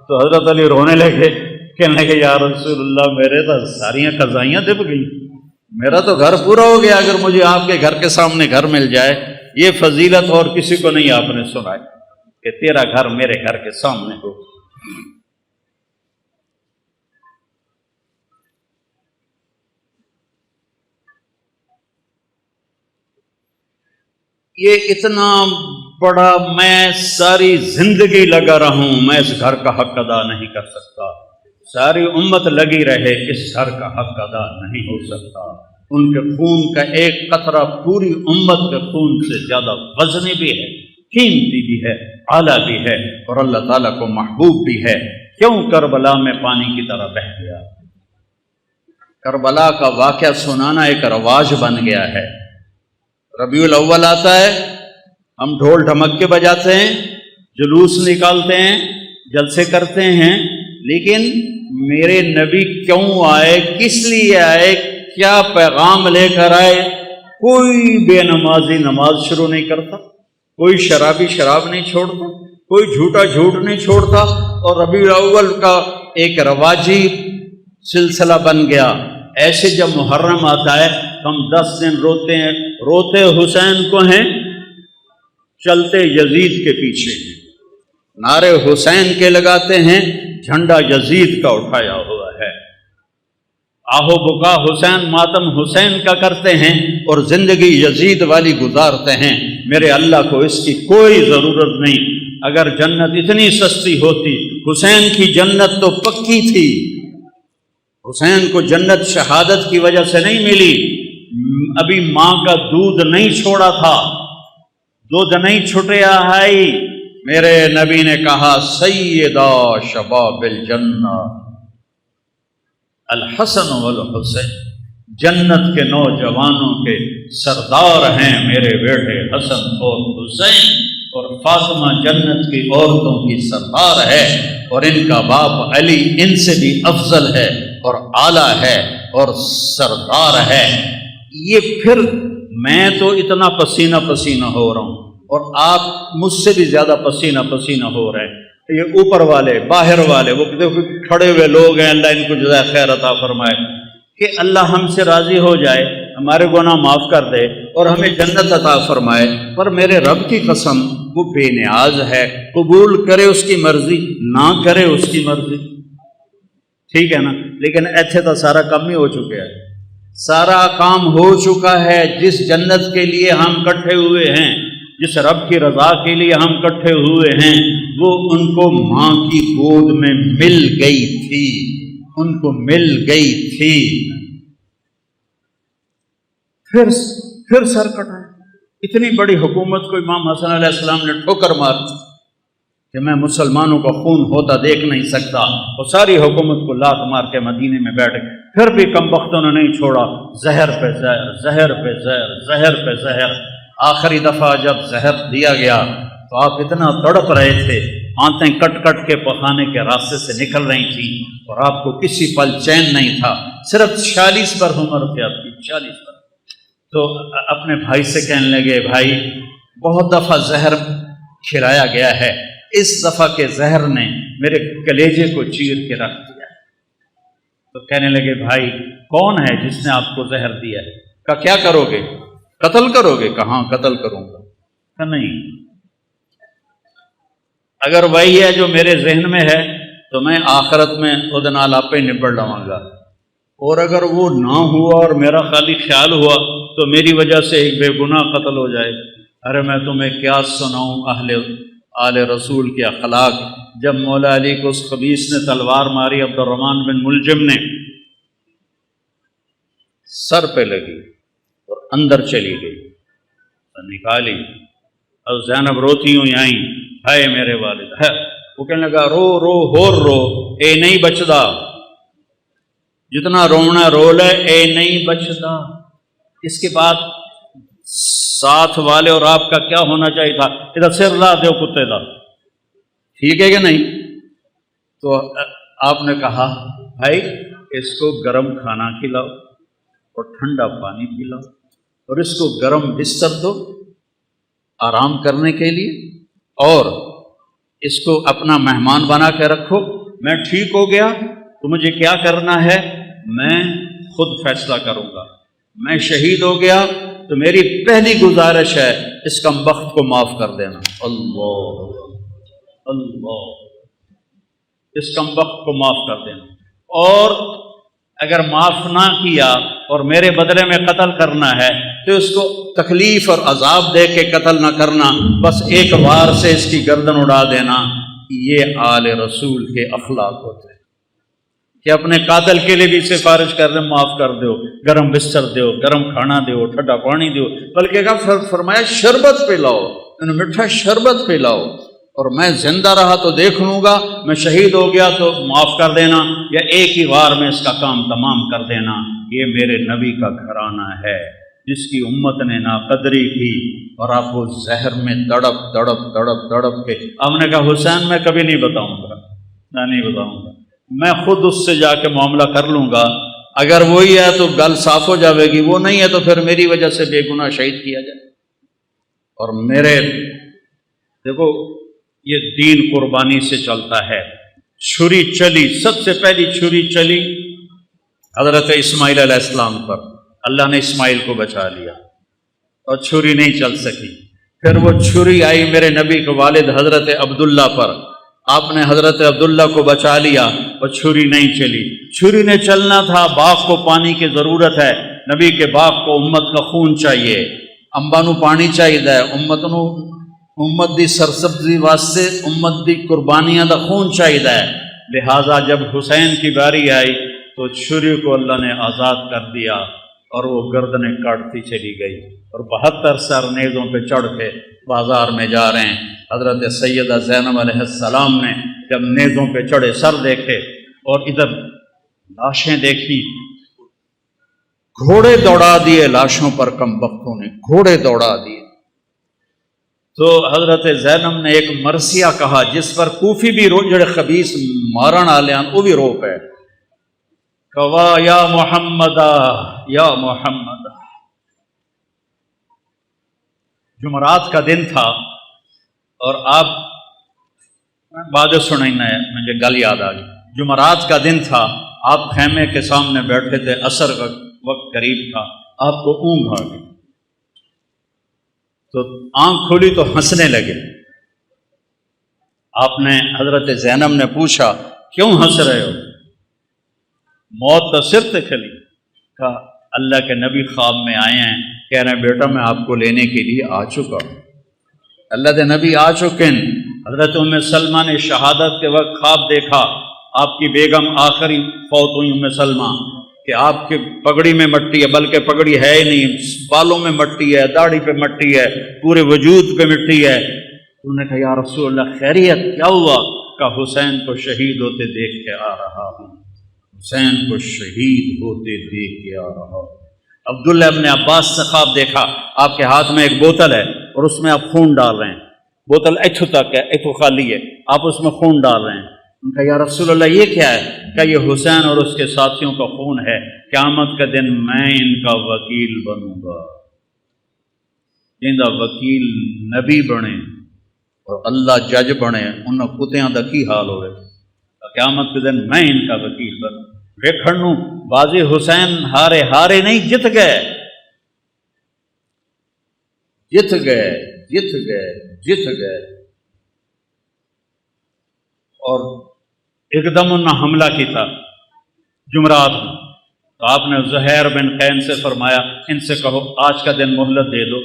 تو حضرت علی رونے لگے، کہنے لگے یا رسول اللہ میرے تو ساریاں قضائیاں دب گئی، میرا تو گھر پورا ہو گیا اگر مجھے آپ کے گھر کے سامنے گھر مل جائے. یہ فضیلت اور کسی کو نہیں آپ نے سنائی کہ تیرا گھر میرے گھر کے سامنے ہو. یہ اتنا بڑا، میں ساری زندگی لگا رہا ہوں، میں اس گھر کا حق ادا نہیں کر سکتا. ساری امت لگی رہے، اس گھر کا حق ادا نہیں ہو سکتا. ان کے خون کا ایک قطرہ پوری امت کے خون سے زیادہ وزنی بھی ہے، قیمتی بھی ہے، اعلیٰ بھی ہے، اور اللہ تعالیٰ کو محبوب بھی ہے. کیوں کربلا میں پانی کی طرح بہہ گیا؟ کربلا کا واقعہ سنانا ایک رواج بن گیا ہے۔ ربیع الاول آتا ہے، ہم ڈھول ڈھمک کے بجاتے ہیں، جلوس نکالتے ہیں، جلسے کرتے ہیں، لیکن میرے نبی کیوں آئے، کس لیے آئے، کیا پیغام لے کر آئے؟ کوئی بے نمازی نماز شروع نہیں کرتا، کوئی شرابی شراب نہیں چھوڑتا، کوئی جھوٹا جھوٹ نہیں چھوڑتا، اور ربیع الاول کا ایک رواجی سلسلہ بن گیا۔ ایسے جب محرم آتا ہے ہم 10 دن روتے ہیں، روتے حسین کو ہیں، چلتے یزید کے پیچھے ہیں، نعرے حسین کے لگاتے ہیں، جھنڈا یزید کا اٹھایا ہوا ہے، آہو بکا حسین، ماتم حسین کا کرتے ہیں، اور زندگی یزید والی گزارتے ہیں۔ میرے اللہ کو اس کی کوئی ضرورت نہیں۔ اگر جنت اتنی سستی ہوتی، حسین کی جنت تو پکی تھی، حسین کو جنت شہادت کی وجہ سے نہیں ملی، ابھی ماں کا دودھ نہیں چھوڑا تھا، دودھ نہیں چھٹیا ہے۔ میرے نبی نے کہا سیدہ شباب الجنہ الحسن والحسین، جنت کے نوجوانوں کے سردار ہیں میرے بیٹے حسن اور حسین، اور فاطمہ جنت کی عورتوں کی سردار ہے، اور ان کا باپ علی ان سے بھی افضل ہے اور اعلیٰ ہے اور سردار ہے۔ یہ پھر میں تو اتنا پسینہ پسینہ ہو رہا ہوں اور آپ مجھ سے بھی زیادہ پسینہ پسینہ ہو رہے ہیں۔ یہ اوپر والے باہر والے وہ دیکھو کھڑے ہوئے لوگ ہیں، اللہ ان کو جزائے خیر عطا فرمائے، کہ اللہ ہم سے راضی ہو جائے، ہمارے گناہ معاف کر دے اور ہمیں جنت عطا فرمائے۔ پر میرے رب کی قسم وہ بے نیاز ہے، قبول کرے اس کی مرضی، نہ کرے اس کی مرضی، ٹھیک ہے نا؟ لیکن ایتھے تو سارا کام ہی ہو چکا ہے، سارا کام ہو چکا ہے۔ جس جنت کے لیے ہم کٹھے ہوئے ہیں، جس رب کی رضا کے لیے ہم کٹھے ہوئے ہیں، وہ ان کو ماں کی گود میں مل گئی تھی، ان کو مل گئی تھی۔ پھر سر کٹائے۔ اتنی بڑی حکومت کو امام حسن علیہ السلام نے ٹھوکر مار کہ میں مسلمانوں کا خون ہوتا دیکھ نہیں سکتا، وہ ساری حکومت کو لات مار کے مدینے میں بیٹھ گئے۔ پھر بھی کم بختوں نے نہیں چھوڑا، زہر پہ زہر، زہر پہ زہر، زہر پہ زہر۔ آخری دفعہ جب زہر دیا گیا تو آپ اتنا تڑپ رہے تھے، آنتیں کٹ کٹ کے پخانے کے راستے سے نکل رہی تھیں، اور آپ کو کسی پل چین نہیں تھا۔ صرف 46 پر عمر تھی آپ کی، 46 پر۔ تو اپنے بھائی سے کہنے لگے، بھائی بہت دفعہ زہر کھلایا گیا ہے، اس دفعہ کے زہر نے میرے کلیجے کو چیر کے رکھ دیا۔ تو کہنے لگے، بھائی کون ہے جس نے آپ کو زہر دیا ہے؟ کہا کیا کرو گے؟ قتل کرو گے؟ کہاں قتل کروں گا؟ کہا نہیں، اگر وہی ہے جو میرے ذہن میں ہے تو میں آخرت میں خود نال آپ پہ نبڑ لواں گا، اور اگر وہ نہ ہوا اور میرا خالی خیال ہوا تو میری وجہ سے ایک بے گناہ قتل ہو جائے۔ ارے میں تمہیں کیا سناؤں آل رسول کے اخلاق۔ جب مولا علی کو اس خبیث نے تلوار ماری، عبد الرحمن بن ملجم نے، سر پہ لگی اور اندر چلی گئی، نکالی، اور زینب روتی ہوئی آئیں، ہائے میرے والد ہے۔ وہ کہنے لگا، رو رو ہور رو، اے نہیں بچدا، جتنا رونا رو لے، اے نہیں بچدا۔ اس کے بعد ساتھ والے اور آپ کا کیا ہونا چاہیے تھا؟ ادھر سر لا دو کتے دا، ٹھیک ہے کہ نہیں؟ تو آپ نے کہا، بھائی اس کو گرم کھانا کھلاؤ اور ٹھنڈا پانی پلاؤ، اور اس کو گرم بستر دو آرام کرنے کے لیے، اور اس کو اپنا مہمان بنا کے رکھو۔ میں ٹھیک ہو گیا تو مجھے کیا کرنا ہے میں خود فیصلہ کروں گا۔ میں شہید ہو گیا تو میری پہلی گزارش ہے اس کمبخت کو معاف کر دینا۔ اللہ اللہ، اس کمبخت کو معاف کر دینا، اور اگر معاف نہ کیا اور میرے بدلے میں قتل کرنا ہے تو اس کو تکلیف اور عذاب دے کے قتل نہ کرنا، بس ایک وار سے اس کی گردن اڑا دینا۔ یہ آل رسول کے اخلاق ہوتے ہیں کہ اپنے قاتل کے لیے بھی سفارش کر دیں، معاف کر دو، گرم بستر دو، گرم کھانا دو، ٹھنڈا پانی دو، بلکہ فرمایا شربت پلاؤ، میٹھا شربت پلاؤ، اور میں زندہ رہا تو دیکھ لوں گا، میں شہید ہو گیا تو معاف کر دینا، یا ایک ہی بار میں اس کا کام تمام کر دینا۔ یہ میرے نبی کا گھرانہ ہے جس کی امت نے ناقدری کی، اور آپ وہ زہر میں تڑپ تڑپ تڑپ تڑپ کے آپ نے کہا حسین میں کبھی نہیں بتاؤں گا، میں نہیں بتاؤں گا، میں خود اس سے جا کے معاملہ کر لوں گا، اگر وہی ہے تو گل صاف ہو جاوے گی، وہ نہیں ہے تو پھر میری وجہ سے بے گناہ شہید کیا جائے۔ اور میرے دیکھو یہ دین قربانی سے چلتا ہے۔ چھری چلی، سب سے پہلی چھری چلی حضرت اسماعیل علیہ السلام پر، اللہ نے اسماعیل کو بچا لیا اور چھری نہیں چل سکی۔ پھر وہ چھری آئی میرے نبی کے والد حضرت عبداللہ پر، آپ نے حضرت عبداللہ کو بچا لیا اور چھری نہیں چلی۔ چھری نے چلنا تھا، باغ کو پانی کی ضرورت ہے، نبی کے باغ کو امت کا خون چاہیے، انباں نوں پانی چاہیے، امت دی سرسبزی واسطے امت دی قربانیاں دا خون چاہیے۔ لہٰذا جب حسین کی باری آئی تو چھری کو اللہ نے آزاد کر دیا اور وہ گردنیں کاٹتی چلی گئی، اور 72 سر نیزوں پہ چڑھ کے بازار میں جا رہے ہیں۔ حضرت سیدہ زینب علیہ السلام نے جب نیزوں پہ چڑھے سر دیکھے اور ادھر لاشیں دیکھی، گھوڑے دوڑا دیے لاشوں پر، کم بختوں نے گھوڑے دوڑا دیے۔ تو حضرت زینب نے ایک مرثیہ کہا جس پر کوفی بھی جڑے خبیث مارن والے ہیں وہ بھی رو پے، کہا یا محمد یا محمد۔ جمعرات کا دن تھا اور آپ بعد سنائنا ہے، مجھے گل یاد آ گئی، جمعرات کا دن تھا، آپ خیمے کے سامنے بیٹھے تھے، عصر کا وقت قریب تھا، آپ کو اونگ آ گئی تو آنکھ کھلی تو ہنسنے لگے۔ آپ نے حضرت زینب نے پوچھا کیوں ہنس رہے ہو؟ موت تو سر تے کھلی۔ کہا اللہ کے نبی خواب میں آئے ہیں، کہہ رہے ہیں بیٹا میں آپ کو لینے کے لیے آ چکا ہوں، اللہ کے نبی آ چکے ہیں۔ حضرت ام سلمہ نے شہادت کے وقت خواب دیکھا، آپ کی بیگم آخری فوت ہوئی ام سلمہ، کہ آپ کی پگڑی میں مٹی ہے، بلکہ پگڑی ہے ہی نہیں، بالوں میں مٹی ہے، داڑھی پہ مٹی ہے، پورے وجود پہ مٹی ہے۔ انہوں نے کہا یا رسول اللہ خیریت کیا ہوا؟ کہا حسین کو شہید ہوتے دیکھ کے آ رہا ہوں، حسین کو شہید ہوتے دیکھ کے آ رہا ہوں۔ عبداللہ ابن عباس سے خواب دیکھا، آپ کے ہاتھ میں ایک بوتل ہے اور اس میں آپ خون ڈال رہے ہیں، بوتل ایتھو تک ہے، ایتھو خالی ہے، آپ اس میں خون ڈال رہے ہیں۔ ان کا یا رسول اللہ یہ کیا ہے؟ کہ یہ حسین اور اس کے ساتھیوں کا خون ہے، قیامت کا دن میں ان کا وکیل بنوں گا، جن کا وکیل نبی بنے اور اللہ جج بنے، ان کتیاں دا کی حال ہوئے، قیامت کے دن میں ان کا وکیل بنوں۔ ویکھن بازی حسین ہارے نہیں، جت گئے جت گئے جت گئے جت گئے۔ اور ایک دم انہوں نے حملہ کیتا جمعرات میں، تو آپ نے زہیر بن قین سے فرمایا ان سے کہو آج کا دن مہلت دے دو،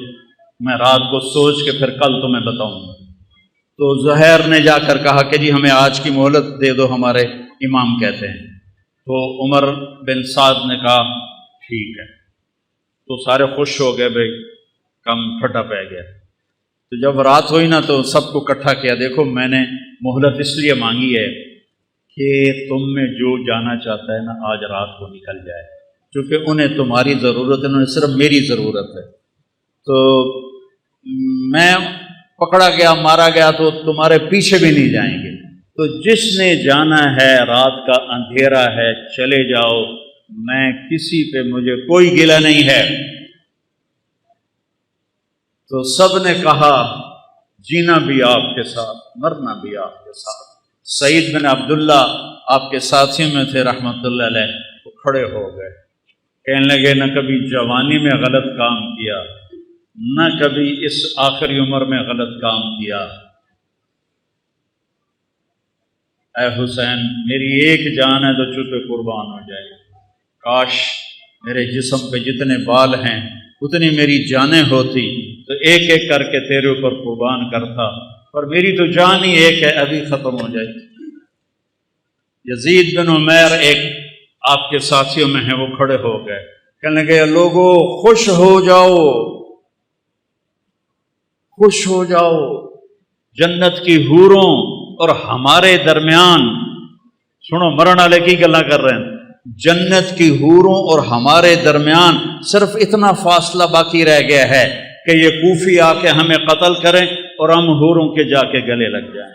میں رات کو سوچ کے پھر کل تمہیں بتاؤں گا۔ تو زہیر نے جا کر کہا کہ جی ہمیں آج کی مہلت دے دو، ہمارے امام کہتے ہیں۔ تو عمر بن سعد نے کہا ٹھیک ہے، تو سارے خوش ہو گئے، بھائی کم پھٹا پہ گیا۔ تو جب رات ہوئی نا تو سب کو اکٹھا کیا، دیکھو میں نے مہلت اس لیے مانگی ہے کہ تم میں جو جانا چاہتا ہے نا آج رات کو نکل جائے، کیونکہ انہیں تمہاری ضرورت ہے، انہیں صرف میری ضرورت ہے۔ تو میں پکڑا گیا، مارا گیا تو تمہارے پیچھے بھی نہیں جائیں گے، تو جس نے جانا ہے رات کا اندھیرا ہے چلے جاؤ، میں کسی پہ مجھے کوئی گلہ نہیں ہے۔ تو سب نے کہا جینا بھی آپ کے ساتھ، مرنا بھی آپ کے ساتھ۔ سعید بن عبداللہ آپ کے ساتھیوں میں تھے رحمۃ اللہ علیہ، وہ کھڑے ہو گئے، کہنے لگے نہ کبھی جوانی میں غلط کام کیا، نہ کبھی اس آخری عمر میں غلط کام کیا۔ اے حسین میری ایک جان ہے تو چپے قربان ہو جائے، کاش میرے جسم پہ جتنے بال ہیں اتنی میری جانیں ہوتی تو ایک ایک کر کے تیرے اوپر قربان کرتا، پر میری تو جان ہی ایک ہے، ابھی ختم ہو جائے۔ یزید بن عمیر ایک آپ کے ساتھیوں میں ہیں، وہ کھڑے ہو گئے، کہنے لگے لوگوں خوش ہو جاؤ، خوش ہو جاؤ، جنت کی حوروں اور ہمارے درمیان، سنو مرن والے کی گلاں کر رہے ہیں، جنت کی حوروں اور ہمارے درمیان صرف اتنا فاصلہ باقی رہ گیا ہے کہ یہ کوفی آ کے ہمیں قتل کریں اور ہم حوروں کے جا کے گلے لگ جائیں۔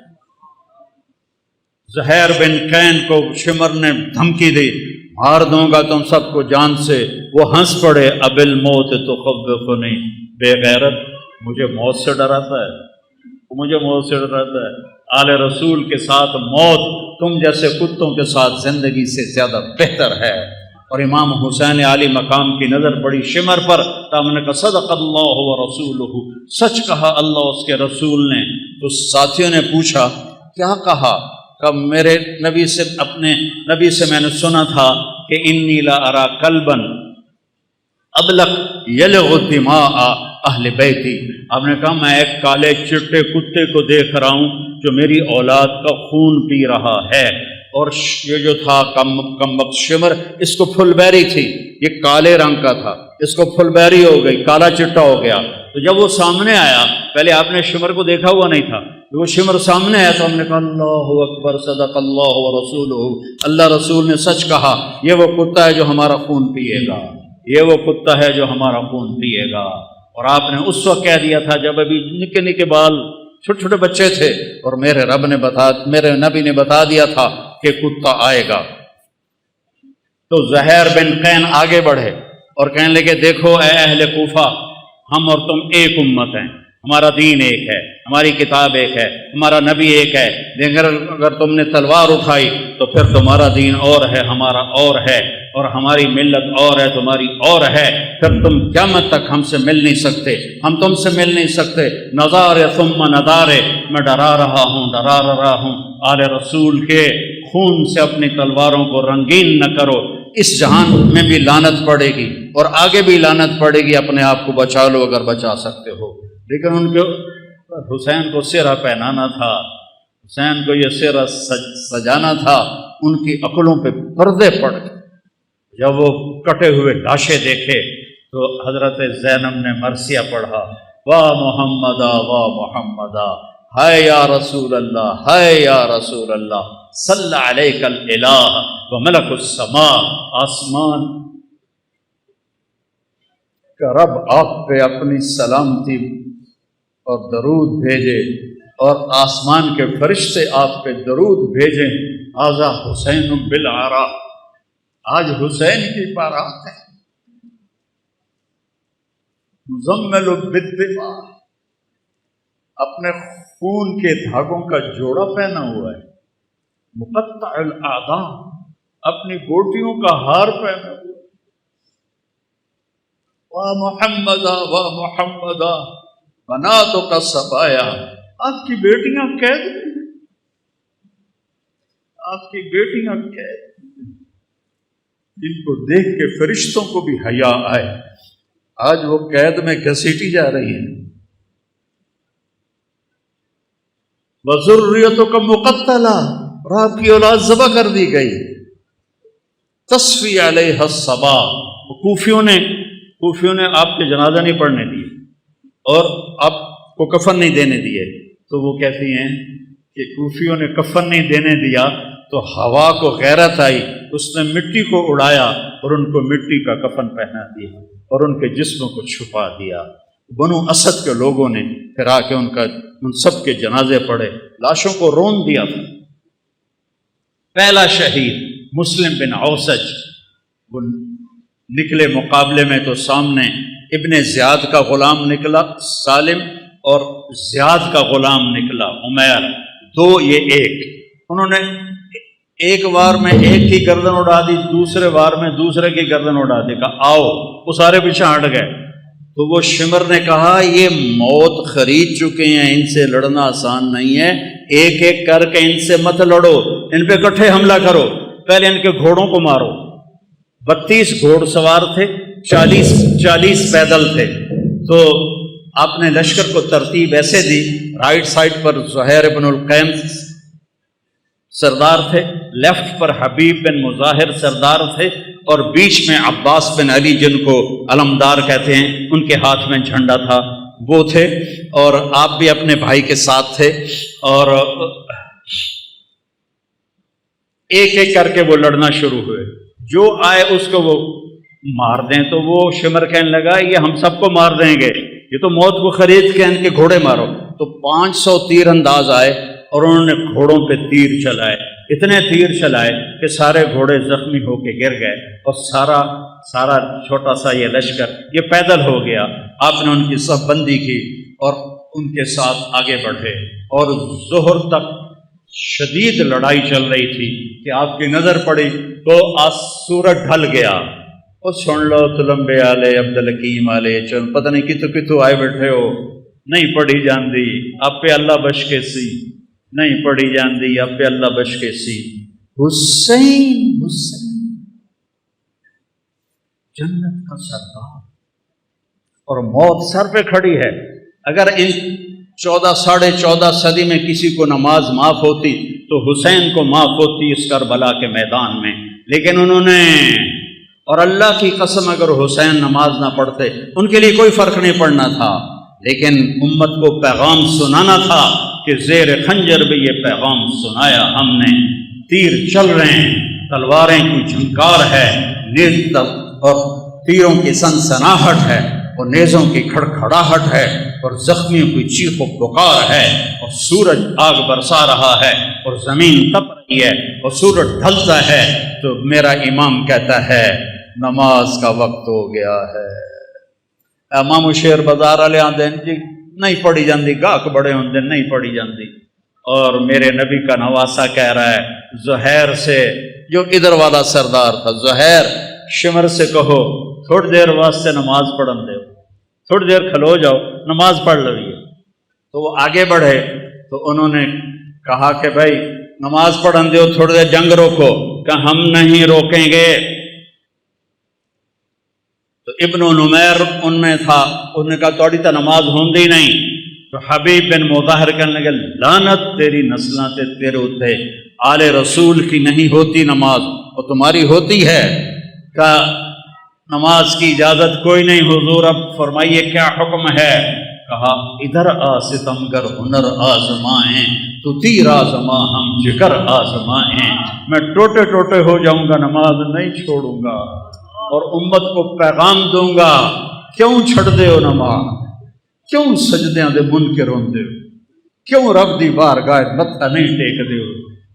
زہیر بن قین کو شمر نے دھمکی دی، مار دوں گا تم سب کو جان سے، وہ ہنس پڑے، اب الموت تخوفنی، بے غیرت مجھے موت سے ڈراتا ہے، مجھے موت سے ڈراتا ہے۔ آل رسول کے ساتھ موت تم جیسے کتوں کے ساتھ زندگی سے زیادہ بہتر ہے۔ اور امام حسین عالی مقام کی نظر پڑی شمر پر، تو ہم نے کہا صدق اللہ و رسولہ، سچ کہا اللہ اس کے رسول نے۔ تو ساتھیوں نے پوچھا کیا کہا؟ کہ میرے نبی سے، اپنے نبی سے میں نے سنا تھا کہ انی لا ارا کلبا ابلق یلغ دماء اہل بیتی، آپ نے کہا میں ایک کالے چٹے کتے کو دیکھ رہا ہوں جو میری اولاد کا خون پی رہا ہے۔ اور یہ جو تھا کم وقت شمر، اس کو پھل بیری تھی، یہ کالے رنگ کا تھا، اس کو پھل بیری ہو گئی، کالا چٹا ہو گیا۔ تو جب وہ سامنے آیا، پہلے آپ نے شمر کو دیکھا ہوا نہیں تھا، وہ شمر سامنے آیا تو ہم نے کہا اللہ اکبر صدق اللہ و رسولہ، اللہ رسول نے سچ کہا، یہ وہ کتا ہے جو ہمارا خون پیے گا، یہ وہ کتا ہے جو ہمارا خون پیے گا۔ اور آپ نے اس وقت کہہ دیا تھا جب ابھی نکے نکے بال چھوٹے چھوٹے بچے تھے، اور میرے نبی نے بتا دیا تھا کہ کتا آئے گا۔ تو زہیر بن قین آگے بڑھے اور کہنے لگے دیکھو اے اہل کوفہ، ہم اور تم ایک امت ہیں، ہمارا دین ایک ہے، ہماری کتاب ایک ہے، ہمارا نبی ایک ہے، لیکن اگر تم نے تلوار اٹھائی تو پھر تمہارا دین اور ہے، ہمارا اور ہے، اور ہماری ملت اور ہے، تمہاری اور ہے، پھر تم قیامت تک ہم سے مل نہیں سکتے، ہم تم سے مل نہیں سکتے۔ نظارے ثم نظارے، میں ڈرا رہا ہوں آل رسول کے خون سے اپنی تلواروں کو رنگین نہ کرو، اس جہان میں بھی لعنت پڑے گی اور آگے بھی لعنت پڑے گی، اپنے آپ کو بچا لو اگر بچا سکتے ہو۔ لیکن ان کو حسین کو سہرا پہنانا تھا، حسین کو یہ سہرا سجانا تھا، ان کی عقلوں پہ پردے پڑ گئے۔ جب وہ کٹے ہوئے لاشیں دیکھے تو حضرت زینب نے مرثیہ پڑھا، واہ محمدا واہ محمدا، ہائے یا رسول اللہ، ہائے یا رسول اللہ، صلی علیک الالہ و ملک السماء، آسمان کا رب آپ پہ اپنی سلامتی اور درود بھیجے، اور آسمان کے فرشتے آپ پہ درود بھیجیں۔ آذا حسین بالعراء، آج حسین کی بارات ہے، مزمل بالدماء، اپنے خون کے دھاگوں کا جوڑا پہنا ہوا ہے، مقطع الاعضاء، اپنی گوٹیوں کا ہار پہنا ہوا ہے، واہ محمدا واہ محمدا بناتک صبایا، آپ کی بیٹیاں قید ہیں، آپ کی بیٹیاں قید ہیں، جن کو دیکھ کے فرشتوں کو بھی حیا آئے، آج وہ قید میں گھسیٹی جا رہی ہیں۔ وَذُرِّيَّتُكَ مُقَتَّلَةٌ، اور آپ کی اولاد ذبح کر دی گئی۔ تَصْفِي عَلَيْهَا الصَّبَا، کوفیوں نے آپ کے جنازہ نہیں پڑھنے دیے اور آپ کو کفن نہیں دینے دیے، تو وہ کہتی ہیں کہ کوفیوں نے کفن نہیں دینے دیا تو ہوا کو غیرت آئی، اس نے مٹی کو اڑایا اور ان کو مٹی کا کفن پہنا دیا اور ان کے جسموں کو چھپا دیا۔ بنو اسد کے لوگوں نے پھر آ کے ان سب کے جنازے پڑھے، لاشوں کو رون دیا تھا۔ پہلا شہید مسلم بن اوسج، وہ نکلے مقابلے میں تو سامنے ابن زیاد کا غلام نکلا سالم، اور زیاد کا غلام نکلا عمیر، دو یہ ایک، انہوں نے ایک وار میں ایک کی گردن اڑا دی، دوسرے وار میں دوسرے کی گردن اڑا دی، کہا آؤ، وہ سارے پیچھے ہٹ گئے۔ تو وہ شمر نے کہا یہ موت خرید چکے ہیں، ان سے لڑنا آسان نہیں ہے، ایک ایک کر کے ان سے مت لڑو، ان پہ اکٹھے حملہ کرو، پہلے ان کے گھوڑوں کو مارو۔ 32 گھوڑ سوار تھے، 40 پیدل تھے، تو آپ نے لشکر کو ترتیب ایسے دی، رائٹ سائڈ پر زہیر بن القیم سردار تھے، لیفٹ پر حبیب بن مظاہر سردار تھے، اور بیچ میں عباس بن علی جن کو علمدار کہتے ہیں، ان کے ہاتھ میں جھنڈا تھا۔ وہ تھے، اور آپ بھی اپنے بھائی کے ساتھ تھے، اور ایک ایک کر کے وہ لڑنا شروع ہوئے، جو آئے اس کو وہ مار دیں۔ تو وہ شمر کہنے لگا یہ ہم سب کو مار دیں گے، یہ تو موت کو خرید کے ان کے گھوڑے مارو۔ تو 500 تیر انداز آئے اور انہوں نے گھوڑوں پہ تیر چلائے، اتنے تیر چلائے کہ سارے گھوڑے زخمی ہو کے گر گئے، اور سارا چھوٹا سا یہ لشکر یہ پیدل ہو گیا۔ آپ نے ان کی صف بندی کی اور ان کے ساتھ آگے بڑھے، اور ظہر تک شدید لڑائی چل رہی تھی کہ آپ کی نظر پڑی تو سورج ڈھل گیا۔ اور سن لو تلمبے آلے عبدالحکیم آلے چل، پتہ نہیں کتوں آئے بیٹھے ہو، نہیں پڑھی جاندی اب پہ اللہ بش کے سی، نہیں پڑھی جاندی اب پہ اللہ بش کے سی۔ حسین جنت کا سردار، اور موت سر پہ کھڑی ہے۔ اگر ان 14 صدی میں کسی کو نماز معاف ہوتی تو حسین کو معاف ہوتی اس کربلا کے میدان میں، لیکن انہوں نے، اور اللہ کی قسم اگر حسین نماز نہ پڑھتے ان کے لیے کوئی فرق نہیں پڑنا تھا، لیکن امت کو پیغام سنانا تھا کہ زیر خنجر بھی یہ پیغام سنایا ہم نے، تیر چل رہے ہیں، تلواریں کی جھنکار ہے، نیز اور تیروں کی سنسناہٹ ہے، اور نیزوں کی کھڑکھڑاہٹ ہے، اور زخمیوں کی چیخ و پکار ہے، اور سورج آگ برسا رہا ہے، اور زمین تپ رہی ہے، اور سورج ڈھلتا ہے، تو میرا امام کہتا ہے نماز کا وقت ہو گیا ہے۔ امام شیر بازار والے آدھے جی نہیں پڑھی جاندی، گاہک بڑے ہوندے نہیں پڑھی جاندی، اور میرے نبی کا نواسا کہہ رہا ہے زہیر سے، جو ادھر والا سردار تھا، زہیر شمر سے کہو تھوڑی دیر واسطے نماز پڑھن دے، تھوڑی دیر کھلو جاؤ نماز پڑھ لویے۔ تو وہ آگے بڑھے تو انہوں نے کہا کہ بھائی نماز پڑھن دیو، تھوڑی دیر جنگ روکو، کہ ہم نہیں روکیں گے۔ تو ابن نمیر ان میں تھا، انہوں نے کہا توڑی تا نماز ہوندی نہیں۔ تو حبیب بن مظاہر کہنے لگے لعنت تیری نسلاں تے تیرے اوتے، آل رسول کی نہیں ہوتی نماز اور تمہاری ہوتی ہے۔ کہ نماز کی اجازت کوئی نہیں حضور، اب فرمائیے کیا حکم ہے؟ کہا ادھر آ ستمگر ہنر آزمائیں، تو تیر آزما ہم جگر آزمائیں، میں ٹوٹے ٹوٹے ہو جاؤں گا نماز نہیں چھوڑوں گا، اور امت کو پیغام دوں گا کیوں چھڑ دے ہو نماز، کیوں سجدیاں دے منکر ہوندے ہو، کیوں رب دی بارگاہ متھا نہیں ٹیک دے ہو،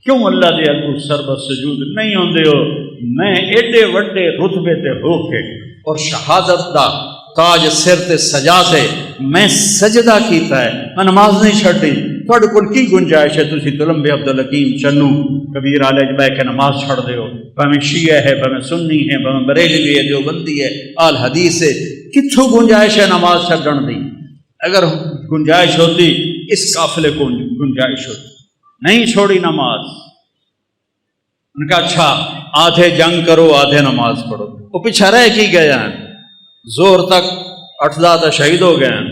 کیوں اللہ دے اگوں سربت سجود نہیں ہوندے ہو۔ میں ایڈے وڈے رتبے تے ہو کے اور شہادت دا تاج سر تے سجا تے میں سجدہ کیتا ہے، میں نماز نہیں چھڑی، تھوڑے کول کی گنجائش ہے تسی تلمبے عبدالحکیم چنو کبیر آلے جبہ کے نماز چھڑ دے ہو، بھامیں شیعہ ہے، بھامیں سنی ہے، بھامیں بریلوی ہے، دیوبندی ہے، آل حدیث ہے، کتھوں گنجائش ہے نماز چھڑن دی؟ اگر گنجائش ہوتی اس قافلے کو گنجائش ہوتی، نہیں چھوڑی نماز۔ ان کا اچھا آدھے جنگ کرو آدھے نماز پڑھو، وہ پیچھے رہ کی گئے ہیں، زور تک 8 شہید ہو گئے ہیں۔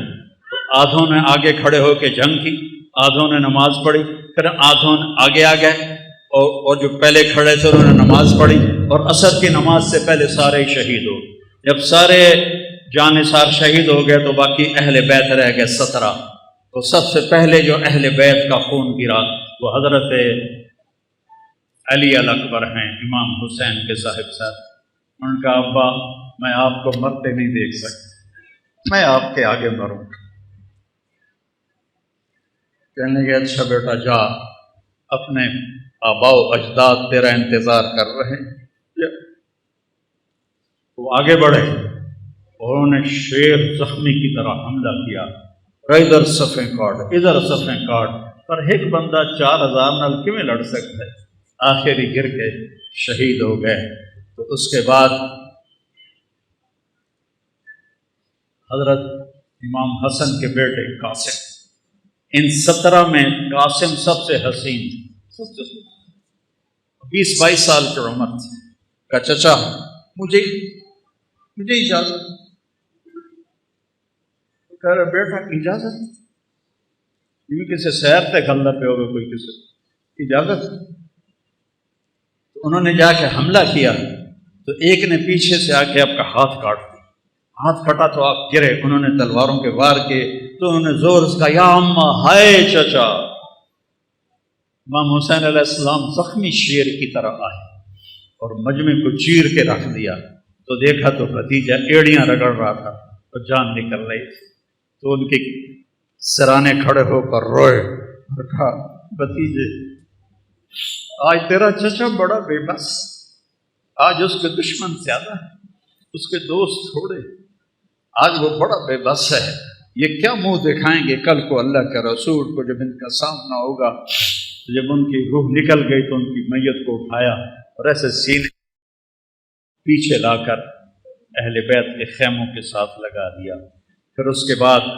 آدھوں نے آگے کھڑے ہو کے جنگ کی، آدھوں نے نماز پڑھی، پھر آدھوں آگے آ گئے اور جو پہلے کھڑے تھے انہوں نے نماز پڑھی، اور عصر کی نماز سے پہلے سارے شہید ہو۔ جب سارے جانثار شہید ہو گئے تو باقی اہل بیت رہ گئے 17۔ تو سب سے پہلے جو اہل بیت کا خون گرا وہ حضرت علی الاکبر ہیں، امام حسین کے صاحب صاحب۔ ان کا ابا میں آپ کو مرتے نہیں دیکھ سکتا، میں آپ کے آگے مروں۔ کہنے لگے اچھا بیٹا جا، اپنے آباء و اجداد تیرا انتظار کر رہے ہیں۔ وہ آگے بڑھے اور انہوں نے شیر زخمی کی طرح حملہ کیا، ادھر صفیں کاٹ ادھر صفیں کاٹ، پر ایک بندہ 4000 نال کیویں لڑ سکتا ہے؟ آخری گر کے شہید ہو گئے۔ تو اس کے بعد حضرت امام حسن کے بیٹے قاسم، ان 17 میں قاسم سب سے حسین، 20-22 سال کی عمر تھی۔ کہا چچا مجھے اجازت، کہہ رہے بیٹا اجازت؟ یہ کسی سیر پہ گھلنا پہ ہوگا کوئی کسی اجازت؟ تو انہوں نے جا کے حملہ کیا تو ایک نے پیچھے سے آ کے آپ کا ہاتھ کاٹ دیا، ہاتھ کٹا تو آپ گرے، انہوں نے تلواروں کے وار کے تو انہوں نے زور سے کہا یا اماں ہائے چچا. امام حسین علیہ السلام زخمی شیر کی طرح آئے اور مجمع کو چیر کے رکھ دیا. تو دیکھا تو بھتیجا ایڑیاں رگڑ رہا تھا تو جان نکل رہی تھی. تو ان کے سرانے کھڑے ہو کر روئے اور کہا بھتیجے آج تیرا چچا بڑا بے بس، آج اس کے دشمن زیادہ ہے، اس کے دوست تھوڑے، آج وہ بڑا بے بس ہے. یہ کیا منہ دکھائیں گے کل کو اللہ کے رسول کو جب ان کا سامنا ہوگا. جب ان کی روح نکل گئی تو ان کی میت کو اٹھایا اور ایسے سینے پیچھے لا کر اہل بیت کے خیموں کے ساتھ لگا دیا. پھر اس کے بعد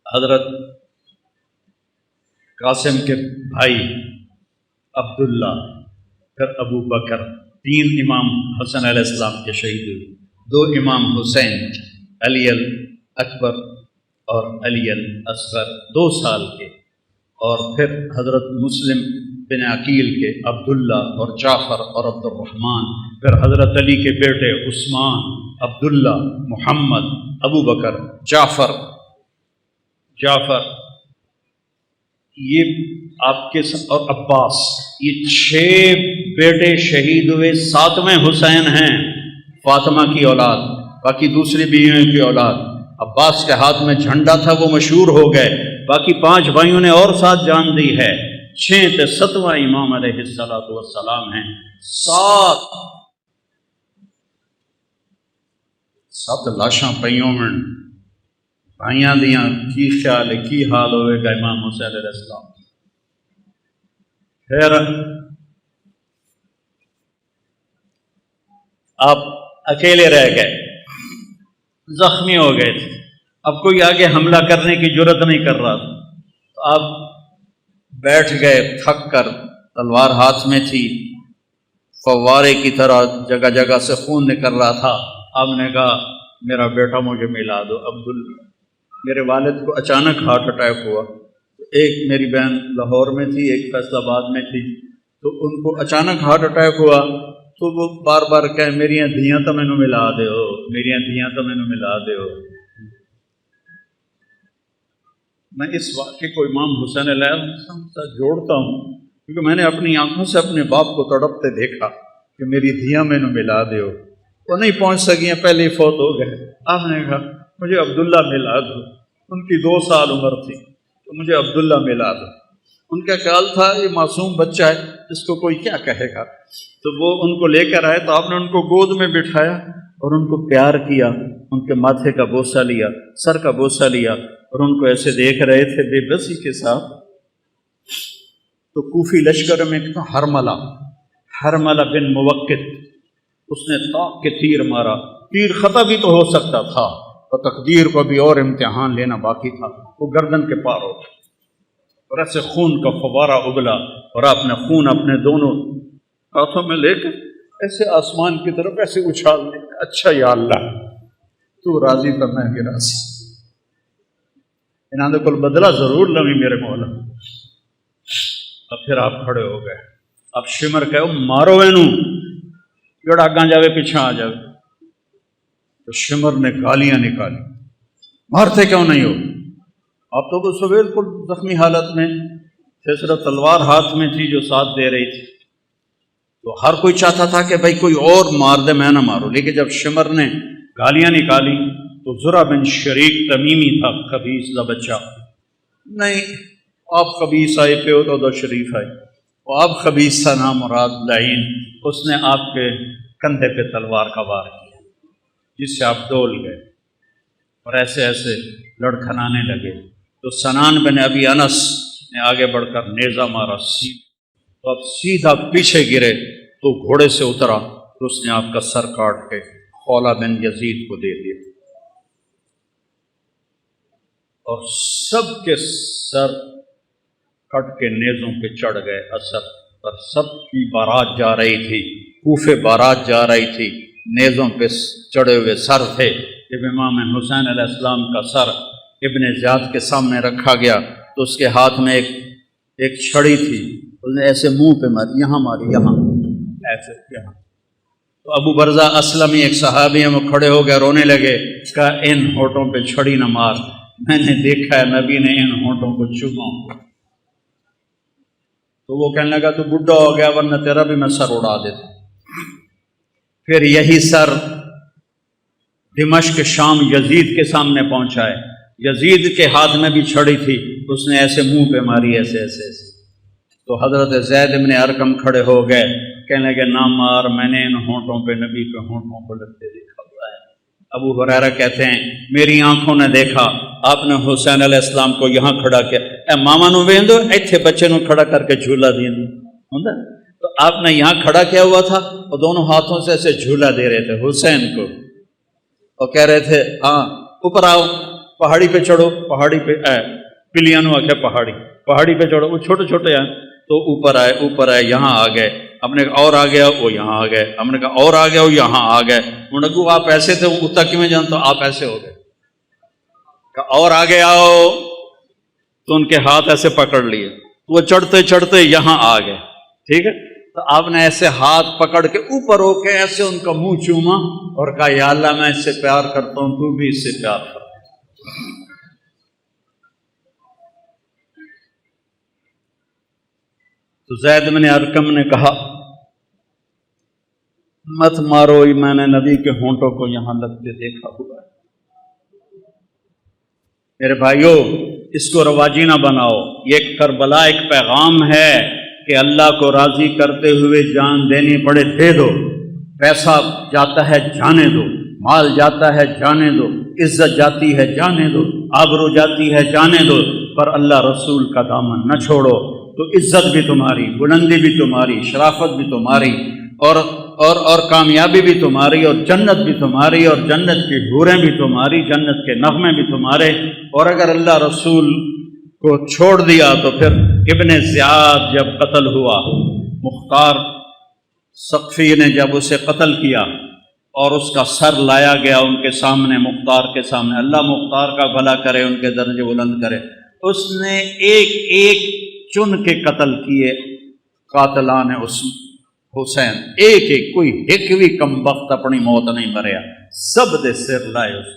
حضرت قاسم کے بھائی عبداللہ، پھر ابو بکر، 3 امام حسن علیہ السلام کے شہید ہوئے، 2 امام حسین، علی الاکبر اور علی الاصغر 2 سال کے، اور پھر حضرت مسلم بن عقیل کے عبداللہ اور جعفر اور عبد الرحمن، پھر حضرت علی کے بیٹے عثمان، عبداللہ، محمد، ابو بکر، جعفر یہ آپ کے اور عباس، یہ 6 بیٹے شہید ہوئے. 7ویں حسین ہیں فاطمہ کی اولاد، باقی دوسری بیویوں کی اولاد. عباس کے ہاتھ میں جھنڈا تھا، وہ مشہور ہو گئے. باقی 5 بھائیوں نے اور ساتھ جان دی ہے. 6 تے 7واں امام علیہ السلام ہیں. 7 لاشاں پئیوں میں بھائیاں دیاں کی خیال ہے کی حال ہوئے گا امام حسین علیہ السلام. پھر آپ اکیلے رہ گئے، زخمی ہو گئے تھے، اب کوئی آگے حملہ کرنے کی جرت نہیں کر رہا تھا. تو آپ بیٹھ گئے تھک کر، تلوار ہاتھ میں تھی، فوارے کی طرح جگہ جگہ سے خون نکل رہا تھا. آپ نے کہا میرا بیٹا مجھے ملا دو عبداللہ. میرے والد کو اچانک ہارٹ اٹیک ہوا. ایک میری بہن لاہور میں تھی، ایک فیصل آباد میں تھی، تو ان کو اچانک ہارٹ اٹیک ہوا. تو وہ بار بار کہیں میریاں دھیاں تو مینوں ملا دیو، میریاں دھیاں تو مینوں ملا دیو. میں اس واقعے کو امام حسین علیہ السلام سے جوڑتا ہوں کیونکہ میں نے اپنی آنکھوں سے اپنے باپ کو تڑپتے دیکھا کہ میری دھیاں مینوں ملا دیو. وہ نہیں پہنچ سکیں، پہلے ہی فوت ہو گئے. آپ نے کہا مجھے عبداللہ ملا دو. ان کی 2 سال عمر تھی تو مجھے عبداللہ ملا دو. ان کا خیال تھا یہ معصوم بچہ ہے، اس کو کوئی کیا کہے گا. تو وہ ان کو لے کر آئے تو آپ نے ان کو گود میں بٹھایا اور ان کو پیار کیا، ان کے ماتھے کا بوسہ لیا، سر کا بوسہ لیا، اور ان کو ایسے دیکھ رہے تھے بے بسی کے ساتھ. تو کوفی لشکر میں ایک تھا حرملہ بن موقت، اس نے طاق کے تیر مارا. تیر خطا بھی تو ہو سکتا تھا، اور تقدیر کو بھی اور امتحان لینا باقی تھا. وہ گردن کے پار ہو گیا اور ایسے خون کا فوارہ ابلا، اور آپ نے خون اپنے دونوں ہاتھوں میں لے کر ایسے آسمان کی طرف ایسے اچھال دیا. اچھا یا اللہ تو راضی تو میں بھی راضی، انہوں نے کل بدلہ ضرور لوی میرے مولا. اب پھر آپ کھڑے ہو گئے. اب شمر کہو مارو اینو جڑا اگاں جاوے پیچھے آ جاوے. تو شمر نے گالیاں نکالی، مارتے کیوں نہیں ہو؟ آپ تو اس بالکل زخمی حالت میں تھے، صرف تلوار ہاتھ میں تھی جو ساتھ دے رہی تھی. تو ہر کوئی چاہتا تھا کہ بھائی کوئی اور مار دے، میں نہ مارو. لیکن جب شمر نے گالیاں نکالی تو زرع بن شریک تمیمی تھا، خبیث کا بچہ. نہیں آپ خبیث آئے پہ ہو تو شریف آئے، وہ آپ خبیث تھا نام مراد لعین. اس نے آپ کے کندھے پہ تلوار کا وار کیا جس سے آپ ڈول گئے اور ایسے ایسے لڑکھنانے لگے. تو سنان بن ابی انس نے آگے بڑھ کر نیزہ مارا تو اب سیدھا پیچھے گرے تو گھوڑے سے اترا تو اس نے آپ کا سر کاٹ کے خولہ بن یزید کو دے دیا. اور سب کے سر کٹ کے نیزوں پہ چڑھ گئے. اثر پر سب کی بارات جا رہی تھی، کوفے بارات جا رہی تھی، نیزوں پہ چڑھے ہوئے سر تھے. جب امام حسین علیہ السلام کا سر ابن زیاد کے سامنے رکھا گیا تو اس کے ہاتھ میں ایک چھڑی تھی، اس نے ایسے منہ پہ ماری، یہاں ماری، یہاں ایسے یہاں. تو تو ابو برزہ اسلمی ایک صحابی ہیں، وہ کھڑے ہو گئے، رونے لگے، کہا ان ہونٹوں پہ چھڑی نہ مار، میں نے دیکھا ہے نبی نے ان ہونٹوں کو چوما۔ تو وہ کہنے لگا تو بڈھا ہو گیا، ورنہ تیرا بھی میں سر اڑا دیتا۔ پھر یہی سر دمشق شام یزید کے سامنے پہنچا ہے، یزید کے ہاتھ میں بھی چھڑی تھی، اس نے ایسے منہ پہ ماری، ایسے ایسے ایسے۔ تو حضرت زید بن ارقم کھڑے ہو گئے، کہنے لگے نہ مار، میں نے ان ہونٹوں پہ نبی کے ہونٹوں کو لگتے دیکھا ہوا ہے۔ ابو ہریرہ کہتے ہیں میری آنکھوں نے دیکھا آپ نے حسین علیہ السلام کو یہاں کھڑا کیا، اے ماما نو ویندو ایتھے بچے نو کھڑا کر کے جھولا دیں ہوندا، تو آپ نے یہاں کھڑا کیا ہوا تھا اور دونوں ہاتھوں سے ایسے جھولا دے رہے تھے حسین کو، اور کہہ رہے تھے ہاں اوپر آؤ، پہاڑی پہ چڑھو، پہاڑی پہ پلیاں نو آکھیا پہاڑی پہ چڑھو، وہ چھوٹے چھوٹے ہیں تو اوپر آئے یہاں آ گئے، ہم نے کہا اور آ گیا، وہ یہاں آ گئے، ہم نے کہا اور آ گیا، وہ یہاں آ گئے، انہوں نے کہا آپ ایسے تھے، وہ اتنا کیوں جانتا، آپ ایسے ہو گئے، کہا اور آگے آؤ، تو ان کے ہاتھ ایسے پکڑ لیے، وہ چڑھتے چڑھتے یہاں آ گئے، ٹھیک ہے، تو آپ نے ایسے ہاتھ پکڑ کے اوپر ہو کے ایسے ان کا منہ چوما اور کہا یا اللہ میں اس سے پیار کرتا ہوں، تو بھی اس سے پیار کر۔ تو زید بن ارقم نے کہا مت مارو، میں نے نبی کے ہونٹوں کو یہاں لگتے دیکھا ہوا ہے۔ میرے بھائیو اس کو رواجی نہ بناؤ، یہ کربلا ایک پیغام ہے کہ اللہ کو راضی کرتے ہوئے جان دینی پڑے دے دو، پیسہ جاتا ہے جانے دو، مال جاتا ہے جانے دو، عزت جاتی ہے جانے دو، آبرو جاتی ہے جانے دو، پر اللہ رسول کا دامن نہ چھوڑو، تو عزت بھی تمہاری، بلندی بھی تمہاری، شرافت بھی تمہاری، اور کامیابی بھی تمہاری، اور جنت بھی تمہاری، اور جنت کی حوریں بھی تمہاری، جنت کے نغمے بھی تمہارے۔ اور اگر اللہ رسول کو چھوڑ دیا تو پھر ابن زیاد جب قتل ہوا، مختار ثقفی نے جب اسے قتل کیا اور اس کا سر لایا گیا ان کے سامنے، مختار کے سامنے، اللہ مختار کا بھلا کرے، ان کے درجے بلند کرے، اس نے ایک ایک چن کے قتل کیے قاتلان حسین، ایک ایک، کوئی ایک بھی کم وقت اپنی موت نہیں مریا، سب دے سر لائے اس۔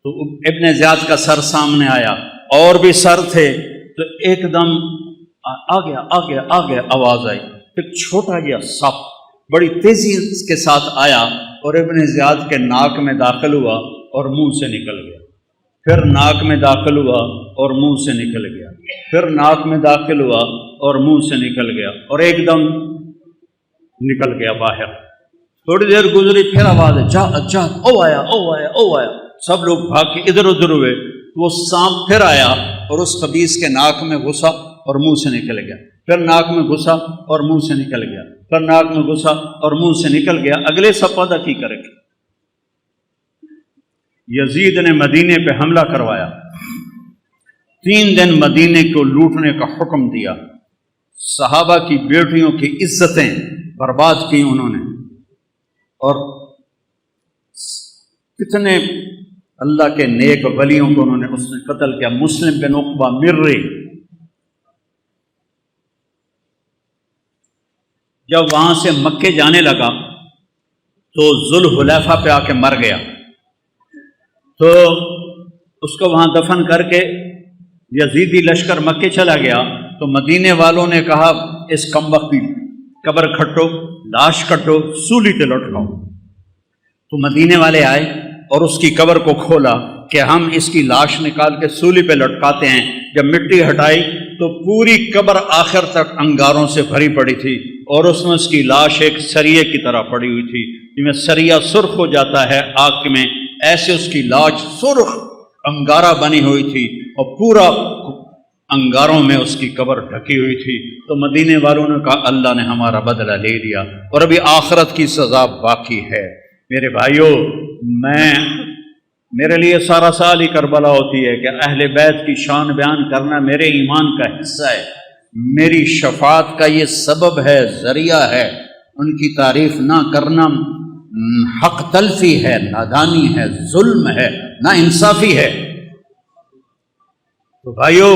تو ابن زیاد کا سر سامنے آیا، اور بھی سر تھے، تو ایک دم آ گیا آواز آئی، ایک چھوٹا جا سپ بڑی تیزی کے ساتھ آیا اور ابن زیاد کے ناک میں داخل ہوا اور منہ سے نکل گیا، پھر ناک میں داخل ہوا اور منہ سے نکل گیا، پھر ناک میں داخل ہوا اور منہ سے نکل گیا، اور ایک دم نکل گیا باہر۔ تھوڑی دیر گزری پھر آواز ہے جا او آیا، سب لوگ بھاگ کے ادھر ادھر ہوئے، وہ سانپ پھر آیا اور اس خبیث کے ناک میں گھسا اور منہ سے نکل گیا، پھر ناک میں گھسا اور منہ سے نکل گیا، پھر ناک میں گھسا اور منہ سے نکل گیا۔ اگلے سپادہ کی کرے گا؟ یزید نے مدینے پہ حملہ کروایا، 3 دن مدینے کو لوٹنے کا حکم دیا، صحابہ کی بیٹیوں کی عزتیں برباد کی انہوں نے، اور کتنے اللہ کے نیک ولیوں کو انہوں نے اس نے قتل کیا۔ مسلم بن عقبہ مرری جب وہاں سے مکے جانے لگا تو ذوالحلیفہ پہ آ کے مر گیا، تو اس کو وہاں دفن کر کے یزیدی لشکر مکے چلا گیا، تو مدینے والوں نے کہا اس کم وقت کی قبر کھٹو، لاش کٹو، سولی تے لٹکاؤ۔ تو مدینے والے آئے اور اس کی قبر کو کھولا کہ ہم اس کی لاش نکال کے سولی پہ لٹکاتے ہیں۔ جب مٹی ہٹائی تو پوری قبر آخر تک انگاروں سے بھری پڑی تھی، اور اس میں اس کی لاش ایک سریے کی طرح پڑی ہوئی تھی، جس میں سریا سرخ ہو جاتا ہے آگ میں، ایسے اس کی لاش سرخ انگارہ بنی ہوئی تھی، اور پورا انگاروں میں اس کی قبر ڈھکی ہوئی تھی۔ تو مدینے والوں نے کہا اللہ نے ہمارا بدلہ لے لیا، اور ابھی آخرت کی سزا باقی ہے۔ میرے بھائیوں، میرے لیے سارا سال ہی کربلا ہوتی ہے کہ اہل بیت کی شان بیان کرنا میرے ایمان کا حصہ ہے، میری شفاعت کا یہ سبب ہے، ذریعہ ہے۔ ان کی تعریف نہ کرنا حق تلفی ہے، نادانی ہے، ظلم ہے، نا انصافی ہے۔ تو بھائیو،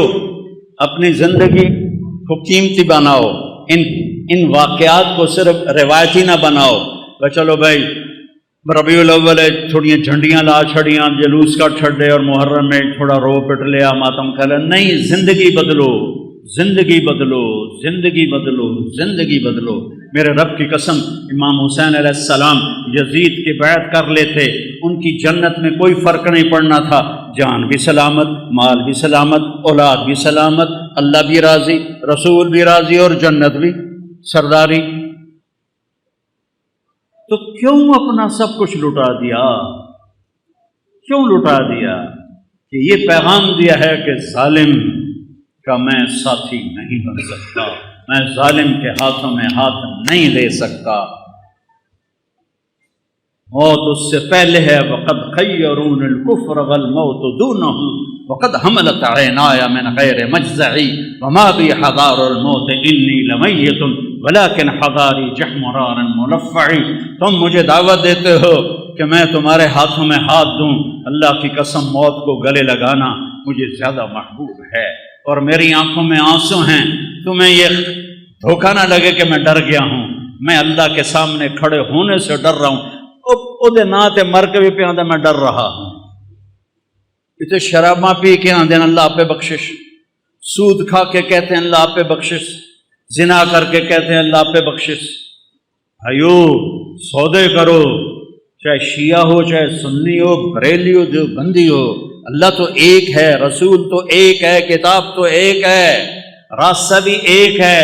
اپنی زندگی کو قیمتی بناؤ، ان ان واقعات کو صرف روایتی نہ بناؤ کہ چلو بھائی ربیع الاول تھوڑی جھنڈیاں لا چھڑیاں، جلوس کا چھڑے اور محرم میں تھوڑا رو پٹ لیا، ماتم کھلا. نہیں، زندگی بدلو، زندگی بدلو، زندگی بدلو، زندگی بدلو. میرے رب کی قسم، امام حسین علیہ السلام یزید کی بیعت کر لیتے، ان کی جنت میں کوئی فرق نہیں پڑنا تھا. جان بھی سلامت، مال بھی سلامت، اولاد بھی سلامت، اللہ بھی راضی، رسول بھی راضی اور جنت بھی سرداری. تو کیوں اپنا سب کچھ لٹا دیا؟ کیوں لٹا دیا؟ کہ یہ پیغام دیا ہے کہ ظالم کا میں ساتھی نہیں بن سکتا، میں ظالم کے ہاتھوں میں ہاتھ نہیں دے سکتا. موت اس سے پہلے ہے. وقد خیرون الکفر والموت دونہ وقد حملت عینایا من غیر مجزعی وما بی حضار الموت انی لمیت ولکن حضاری جحمرار ملفعی. تم مجھے دعوت دیتے ہو کہ میں تمہارے ہاتھوں میں ہاتھ دوں. اللہ کی قسم، موت کو گلے لگانا مجھے زیادہ محبوب ہے، اور میری آنکھوں میں آنسو ہیں. تمہیں یہ دھوکہ نہ لگے کہ میں ڈر گیا ہوں. میں اللہ کے سامنے کھڑے ہونے سے ڈر رہا ہوں. او ناتے مر کے بھی پہ آدھا میں ڈر رہا ہوں. اتنے شراباں پی کے آدھے اللہ آپ پہ بخشش، سود کھا کے کہتے ہیں اللہ آپ پہ بخشش، زنا کر کے کہتے ہیں اللہ آپ پہ بخشش. بھائیو، سودے کرو، چاہے شیعہ ہو، چاہے سنی ہو، بریلی ہو، جو بندی ہو. اللہ تو ایک ہے، رسول تو ایک ہے، کتاب تو ایک ہے، راستہ بھی ایک ہے.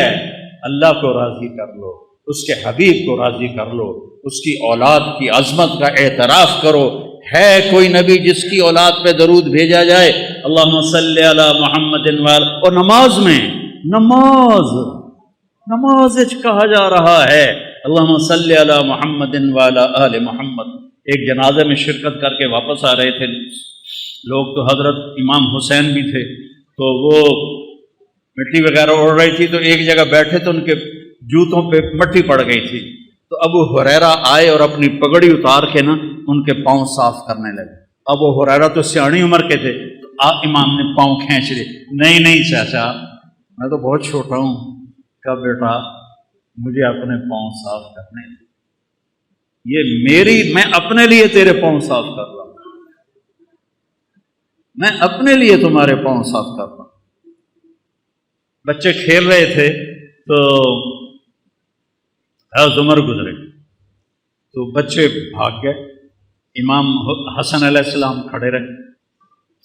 اللہ کو راضی کر لو، اس کے حبیب کو راضی کر لو، اس کی اولاد کی عظمت کا اعتراف کرو. ہے کوئی نبی جس کی اولاد پہ درود بھیجا جائے؟ اللہم صلی علی محمد وعلی. اور نماز میں نماز کہا جا رہا ہے اللہم صلی علی محمد وعلی آل محمد. ایک جنازے میں شرکت کر کے واپس آ رہے تھے لوگ، تو حضرت امام حسین بھی تھے، تو وہ مٹی وغیرہ اڑ رہی تھی، تو ایک جگہ بیٹھے تو ان کے جوتوں پہ مٹی پڑ گئی تھی. تو ابو ہریرہ آئے اور اپنی پگڑی اتار کے نا ان کے پاؤں صاف کرنے لگے. ابو ہریرہ تو سیاਣੀ عمر کے تھے، تو امام نے پاؤں کھینچ لیے. نہیں چاچا، میں تو بہت چھوٹا ہوں. کہا بیٹا مجھے اپنے پاؤں صاف کرنے، یہ میں اپنے لیے تیرے پاؤں صاف کر رہا ہوں، میں اپنے لیے تمہارے پاؤں صاف کر رہا ہوں. بچے کھیل رہے تھے تو عمر گزرے، تو بچے بھاگ گئے. امام حسن علیہ السلام کھڑے رہے،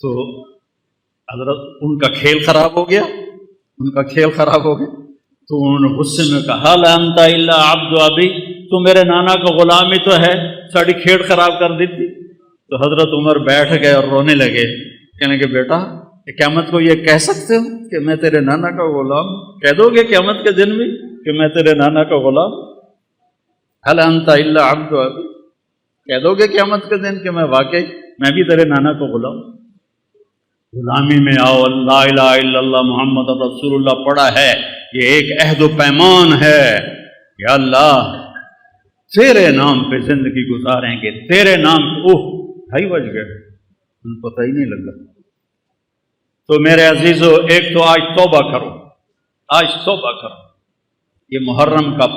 تو حضرت ان کا کھیل خراب ہو گیا، تو انہوں نے غصے میں کہا لا انت الا عبد ابی، تو میرے نانا کا غلام ہی تو ہے، ساری کھیل خراب کر دی تھی. تو حضرت عمر بیٹھ گئے اور رونے لگے، کہنے کہ بیٹا قیامت کو یہ کہہ سکتے ہو کہ میں تیرے نانا کا غلام؟ کہہ دو گے قیامت کے دن بھی کہ میں تیرے نانا کا غلام؟ هل انت الا عبد ابی، کہہ دو گے قیامت کے دن کہ میں بھی تیرے نانا کا غلام؟ غلامی میں آؤ. لا الہ الا اللہ محمد رسول اللہ پڑھا ہے، یہ ایک عہد و پیمان ہے. یا اللہ تیرے نام پہ زندگی گزاریں گے، تیرے نام پہ. بھائی بج گئے، ان پتہ ہی نہیں لگا. تو میرے عزیزو، ایک تو آج توبہ کرو، یہ محرم کا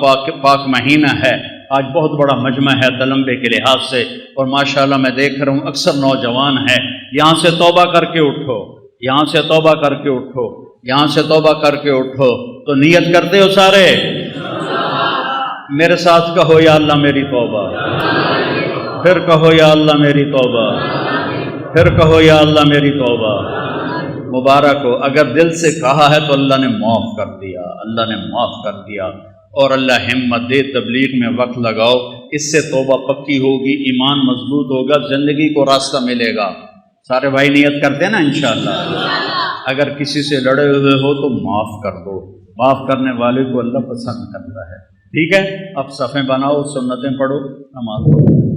پاک مہینہ ہے. آج بہت بڑا مجمع ہے تلمبے کے لحاظ سے، اور ماشاءاللہ میں دیکھ رہا ہوں اکثر نوجوان ہیں. یہاں سے توبہ کر کے اٹھو، یہاں سے توبہ کر کے اٹھو، یہاں سے توبہ کر کے اٹھو. تو نیت کرتے ہو سارے؟ میرے ساتھ کہو یا اللہ میری توبہ، پھر کہو یا اللہ میری توبہ، پھر کہو یا اللہ میری توبہ. مبارک ہو. اگر دل سے کہا ہے تو اللہ نے معاف کر دیا، اللہ نے معاف کر دیا. اور اللہ ہمت دے، تبلیغ میں وقت لگاؤ، اس سے توبہ پکی ہوگی، ایمان مضبوط ہوگا، زندگی کو راستہ ملے گا. سارے بھائی نیت کرتے ہیں نا انشاءاللہ. اگر کسی سے لڑے ہوئے ہو تو معاف کر دو، معاف کرنے والے کو اللہ پسند کرتا ہے. ٹھیک ہے، اب صفیں بناؤ، سنتیں پڑھو، نماز پڑھو.